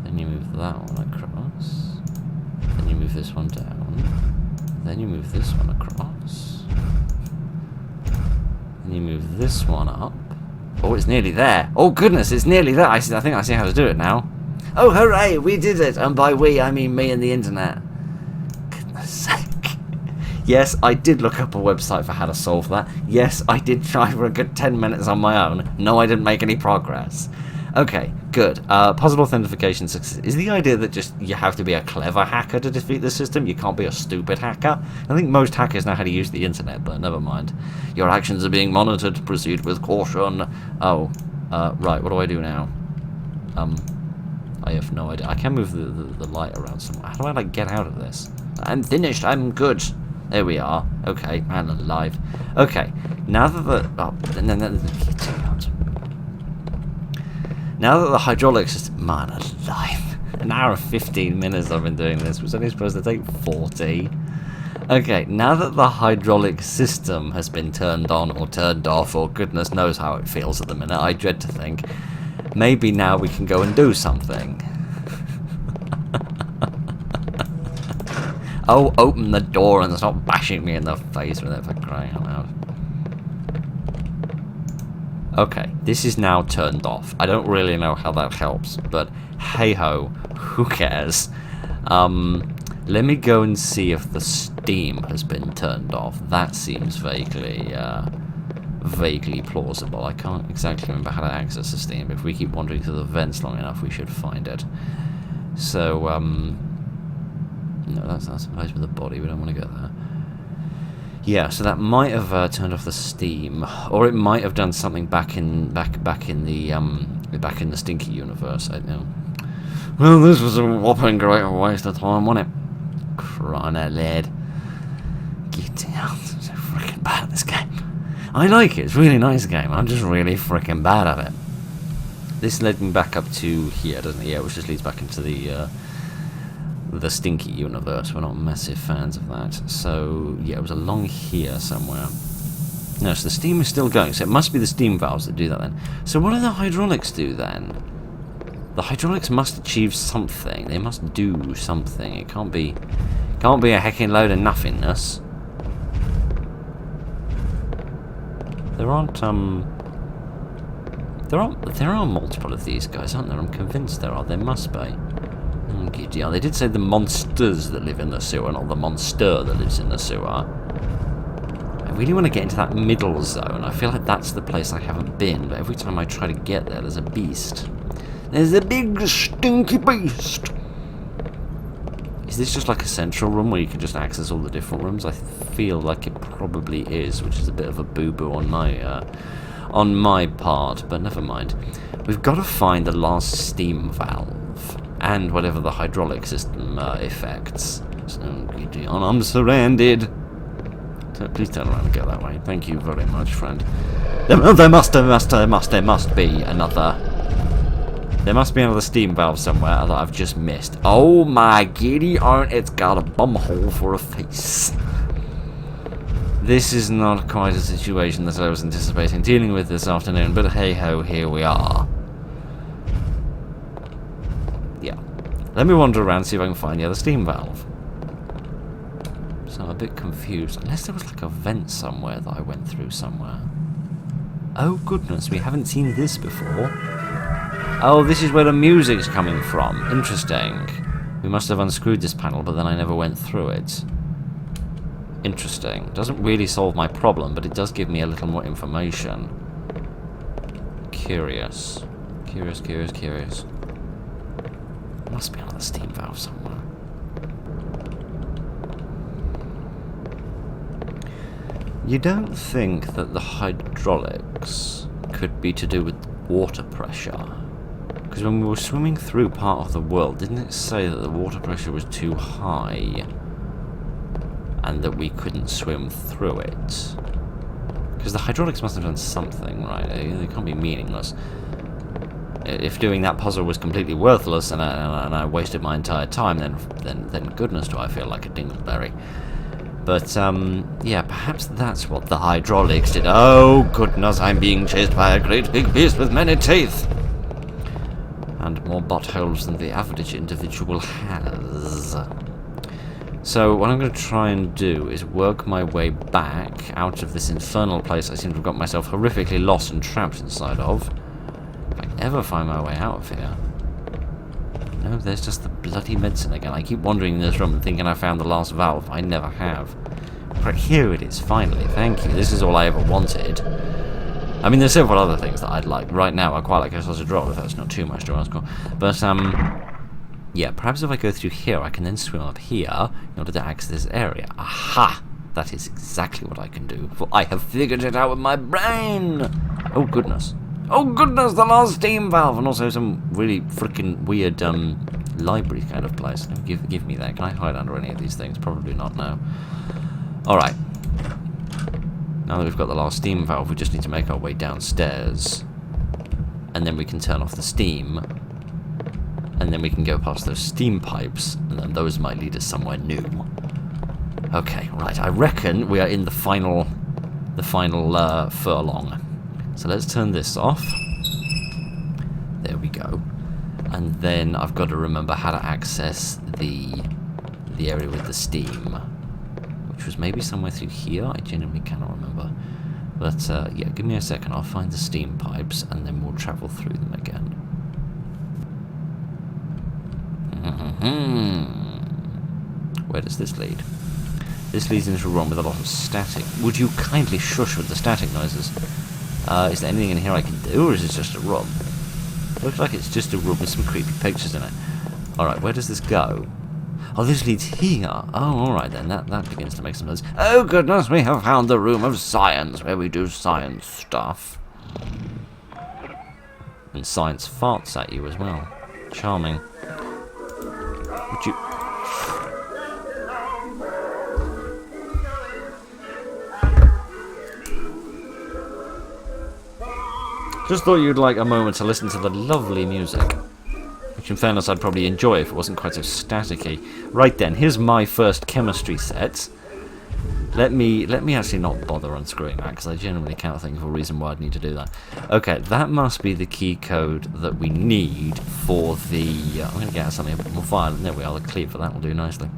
S1: then you move that one across, then you move this one down, then you move this one across, then you move this one up. Oh, it's nearly there. Oh goodness, it's nearly there. I think I see how to do it now. Oh hooray, we did it, and by we I mean me and the internet. Yes, I did look up a website for how to solve that. Yes, I did try for a good 10 minutes on my own. No, I didn't make any progress. Okay, good. Puzzle authentication success. Is the idea that just you have to be a clever hacker to defeat the system? You can't be a stupid hacker? I think most hackers know how to use the internet, but never mind. Your actions are being monitored. Proceed with caution. Oh, right, what do I do now? I have no idea. I can move the light around somewhere. How do I, like, get out of this? I'm finished. I'm good. There we are. Okay, man alive. Okay, now that the... Oh, now that the hydraulic system... Man alive. An hour and 15 minutes I've been doing this. Was only supposed to take 40. Okay, now that the hydraulic system has been turned on or turned off, or goodness knows how it feels at the minute, I dread to think, maybe now we can go and do something. Oh, open the door and stop bashing me in the face with it, for crying out loud. Okay, this is now turned off. I don't really know how that helps, but hey-ho, who cares? Let me go and see if the steam has been turned off. That seems vaguely plausible. I can't exactly remember how to access the steam. If we keep wandering through the vents long enough, we should find it. So, no, that's a place with a body. We don't want to go there. Yeah, so that might have turned off the steam, or it might have done something back in the Stinky universe. I don't know. Well, this was a whopping great waste of time, wasn't it? Crying out loud. Get down. I'm so freaking bad at this game. I like it. It's a really nice game. I'm just really freaking bad at it. This led me back up to here, doesn't it? Yeah, which just leads back into the stinky universe. We're not massive fans of that. So, yeah, it was along here somewhere. No, so the steam is still going, so it must be the steam valves that do that then. So what do the hydraulics do then? The hydraulics must achieve something. They must do something. It can't be a hecking load of nothingness. There are multiple of these guys, aren't there? I'm convinced there are. There must be. Oh, giddy. They did say the monsters that live in the sewer, not the monster that lives in the sewer. I really want to get into that middle zone. I feel like that's the place I haven't been, but every time I try to get there, there's a beast. There's a big stinky beast! Is this just like a central room where you can just access all the different rooms? I feel like it probably is, which is a bit of a boo-boo on my part, but never mind. We've got to find the last steam valve, and whatever the hydraulic system effects. So, I'm surrounded. Please turn around and go that way. Thank you very much, friend. There must be another. There must be another steam valve somewhere that I've just missed. Oh my giddy aunt, it's got a bumhole for a face. This is not quite a situation that I was anticipating dealing with this afternoon, but hey ho, here we are. Yeah. Let me wander around and see if I can find the other steam valve. So I'm a bit confused. Unless there was like a vent somewhere that I went through somewhere. Oh goodness, we haven't seen this before. Oh, this is where the music's coming from. Interesting. We must have unscrewed this panel, but then I never went through it. Interesting. Doesn't really solve my problem, but it does give me a little more information. Curious. Curious. Must be another steam valve somewhere. You don't think that the hydraulics could be to do with water pressure? Because when we were swimming through part of the world, didn't it say that the water pressure was too high and that we couldn't swim through it? Because the hydraulics must have done something, right? They can't be meaningless. If doing that puzzle was completely worthless and I wasted my entire time, then goodness do I feel like a dingleberry. But, yeah, perhaps that's what the hydraulics did. Oh, goodness, I'm being chased by a great big beast with many teeth. And more buttholes than the average individual has. So, what I'm going to try and do is work my way back out of this infernal place I seem to have got myself horrifically lost and trapped inside of. If I can ever find my way out of here. No, there's just the bloody medicine again. I keep wandering in this room and thinking I found the last valve. I never have. Right, here it is, finally. Thank you. This is all I ever wanted. I mean, there's several other things that I'd like. Right now, I quite like a sausage roll, if that's not too much to ask for. But, yeah, perhaps if I go through here, I can then swim up here in order to access this area. Aha! That is exactly what I can do, for I have figured it out with my brain! Oh, goodness. Oh, goodness, the last steam valve! And also some really freaking weird, library kind of place. Give me that. Can I hide under any of these things? Probably not, no. Alright. Now that we've got the last steam valve, we just need to make our way downstairs. And then we can turn off the steam. And then we can go past those steam pipes, and then those might lead us somewhere new. Okay, right, I reckon we are in the final furlong. So let's turn this off. There we go. And then I've got to remember how to access the area with the steam. Which was maybe somewhere through here, I genuinely cannot remember. But, yeah, give me a second, I'll find the steam pipes, and then we'll travel through them again. Where does this lead? This leads into a room with a lot of static. Would you kindly shush with the static noises? Is there anything in here I can do, or is it just a room? Looks like it's just a room with some creepy pictures in it. Alright, where does this go? Oh, this leads here. Oh, alright then, that begins to make some sense. Oh goodness, we have found the room of science, where we do science stuff. And science farts at you as well. Charming. Would you... Just thought you'd like a moment to listen to the lovely music. Which in fairness I'd probably enjoy if it wasn't quite so staticky. Right then, here's my first chemistry set. Let me actually not bother unscrewing that, because I genuinely can't think of a reason why I'd need to do that. Okay, that must be the key code that we need for the... I'm going to get something a bit more violent. There we are, the cleave for that will do nicely.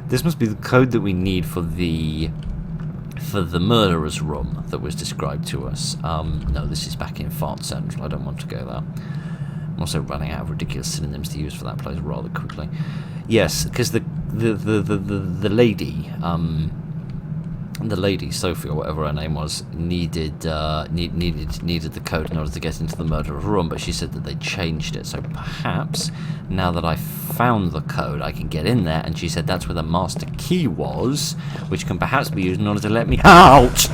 S1: This must be the code that we need for the murderer's room that was described to us. No, this is back in Fart Central. I don't want to go there. I'm also running out of ridiculous synonyms to use for that place rather quickly. Yes, because the lady, Sophie or whatever her name was, needed the code in order to get into the murderer's room, but she said that they changed it. So perhaps now that I've found the code, I can get in there. And she said that's where the master key was, which can perhaps be used in order to let me out.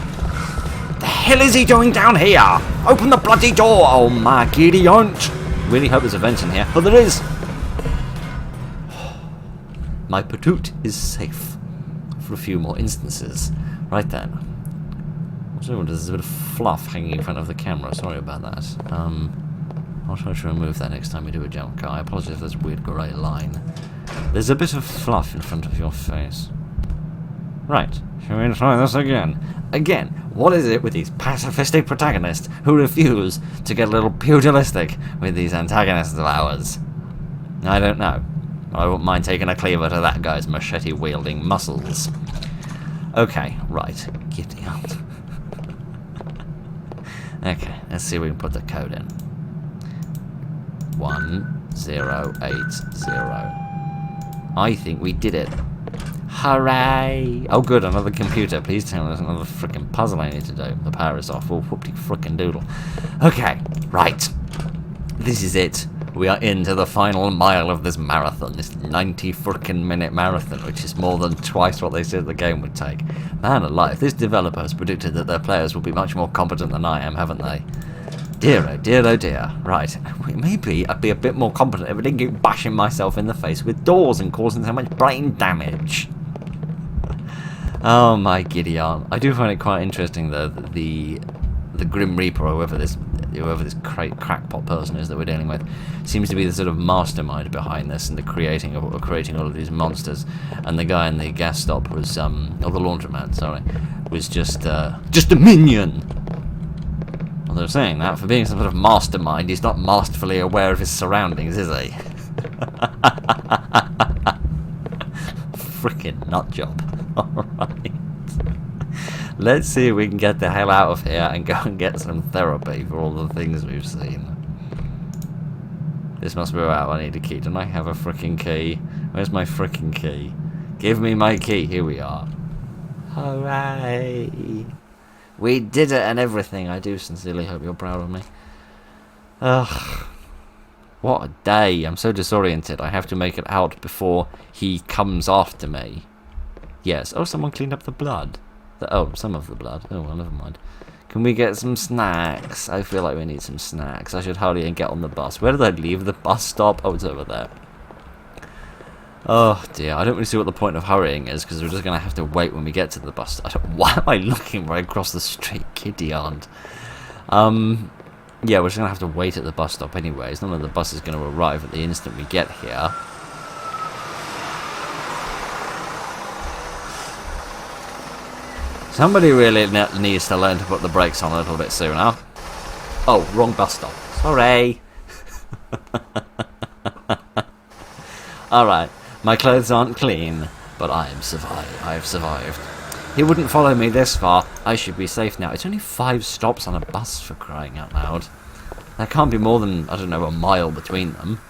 S1: The hell is he doing down here? Open the bloody door! Oh my Gideon! Really hope there's a vent in here. Oh, there is! My patoot is safe for a few more instances. Right then. So there's a bit of fluff hanging in front of the camera. Sorry about that. I'll try to remove that next time we do a jump cut. I apologize if there's a weird grey line. There's a bit of fluff in front of your face. Right. Shall we try this again? Again, what is it with these pacifistic protagonists who refuse to get a little pugilistic with these antagonists of ours? I don't know. I wouldn't mind taking a cleaver to that guy's machete-wielding muscles. Okay, right. Giddy up. Okay, let's see if we can put the code in. 1080. I think we did it. Hooray! Oh good, another computer. Please tell me there's another frickin' puzzle I need to do. The power is off. Oh, whoopty frickin' doodle. Okay, right. This is it. We are into the final mile of this marathon. This 90 frickin' minute marathon, which is more than twice what they said the game would take. Man alive, this developer has predicted that their players will be much more competent than I am, haven't they? Dear oh dear oh dear. Right, maybe I'd be a bit more competent if I didn't keep bashing myself in the face with doors and causing so much brain damage. Oh my Gideon. I do find it quite interesting though that the Grim Reaper or whoever this crackpot person is that we're dealing with seems to be the sort of mastermind behind this and the creating all of these monsters, and the guy in the gas stop was or the laundromat, sorry, was just a minion. Well, they're saying that for being some sort of mastermind, he's not masterfully aware of his surroundings, is he? Frickin' nut job. Alright. Let's see if we can get the hell out of here and go and get some therapy for all the things we've seen. This must be out. I need a key. Don't I have a frickin' key? Where's my frickin' key? Give me my key. Here we are. Hooray! We did it and everything. I do sincerely hope you're proud of me. Ugh. What a day. I'm so disoriented. I have to make it out before he comes after me. Yes. Oh, someone cleaned up the blood. Oh, some of the blood. Oh, well, never mind. Can we get some snacks? I feel like we need some snacks. I should hurry and get on the bus. Where did I leave the bus stop? Oh, it's over there. Oh, dear. I don't really see what the point of hurrying is, because we're just going to have to wait when we get to the bus stop. Why am I looking right across the street? Giddy aunt. Yeah, we're just going to have to wait at the bus stop anyways. None of the bus is going to arrive at the instant we get here. Somebody really needs to learn to put the brakes on a little bit sooner. Oh, wrong bus stop. Sorry. Alright, my clothes aren't clean, but I have survived. He wouldn't follow me this far. I should be safe now. It's only 5 stops on a bus, for crying out loud. There can't be more than, I don't know, a mile between them.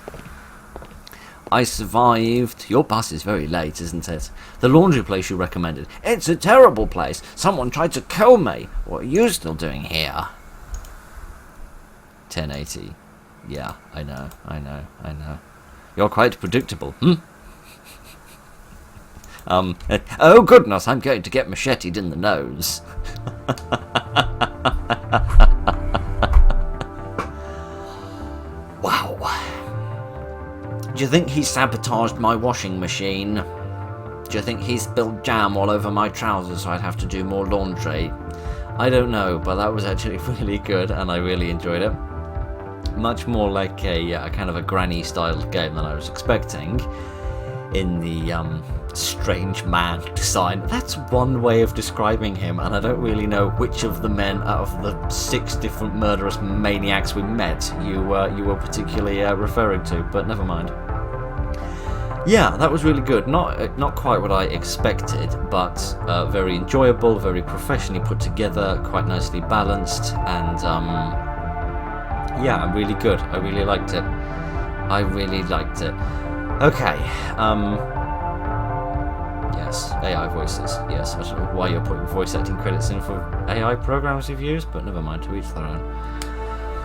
S1: I survived. Your bus is very late, isn't it? The laundry place you recommended. It's a terrible place. Someone tried to kill me. What are you still doing here? 1080. Yeah, I know. You're quite predictable, oh goodness, I'm going to get macheted in the nose. Wow. Do you think he sabotaged my washing machine? Do you think he spilled jam all over my trousers so I'd have to do more laundry? I don't know, but that was actually really good, and I really enjoyed it. Much more like a kind of a granny-style game than I was expecting. In the strange man design. That's one way of describing him, and I don't really know which of the men out of the 6 different murderous maniacs we met you were particularly referring to, but never mind. Yeah, that was really good. Not quite what I expected, but very enjoyable, very professionally put together, quite nicely balanced, and yeah, really good. I really liked it. Okay, yes, AI voices. Yes, I don't know why you're putting voice acting credits in for AI programs you've used, but never mind, to each their own.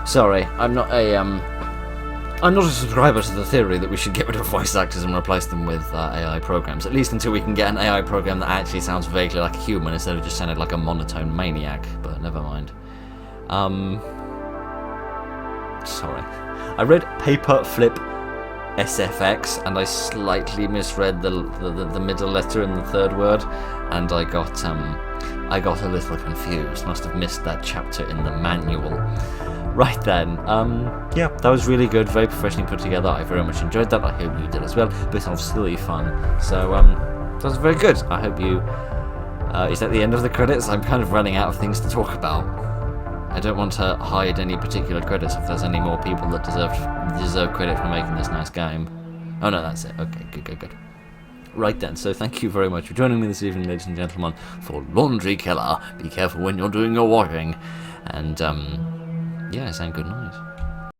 S1: Sorry, I'm not a subscriber to the theory that we should get rid of voice actors and replace them with AI programs, at least until we can get an AI program that actually sounds vaguely like a human instead of just sounding like a monotone maniac, but never mind. Sorry. I read Paper Flip SFX, and I slightly misread the middle letter in the third word, and I got a little confused. Must have missed that chapter in the manual. Right then, yeah, that was really good, very professionally put together. I very much enjoyed that. I hope you did as well. Bit of silly fun. So that was very good. I hope you. Is that the end of the credits? I'm kind of running out of things to talk about. I don't want to hide any particular credits if there's any more people that deserve credit for making this nice game. Oh no, that's it. Okay, good. Right then, so thank you very much for joining me this evening, ladies and gentlemen, for Laundry Killer. Be careful when you're doing your washing. And, yeah, and good night.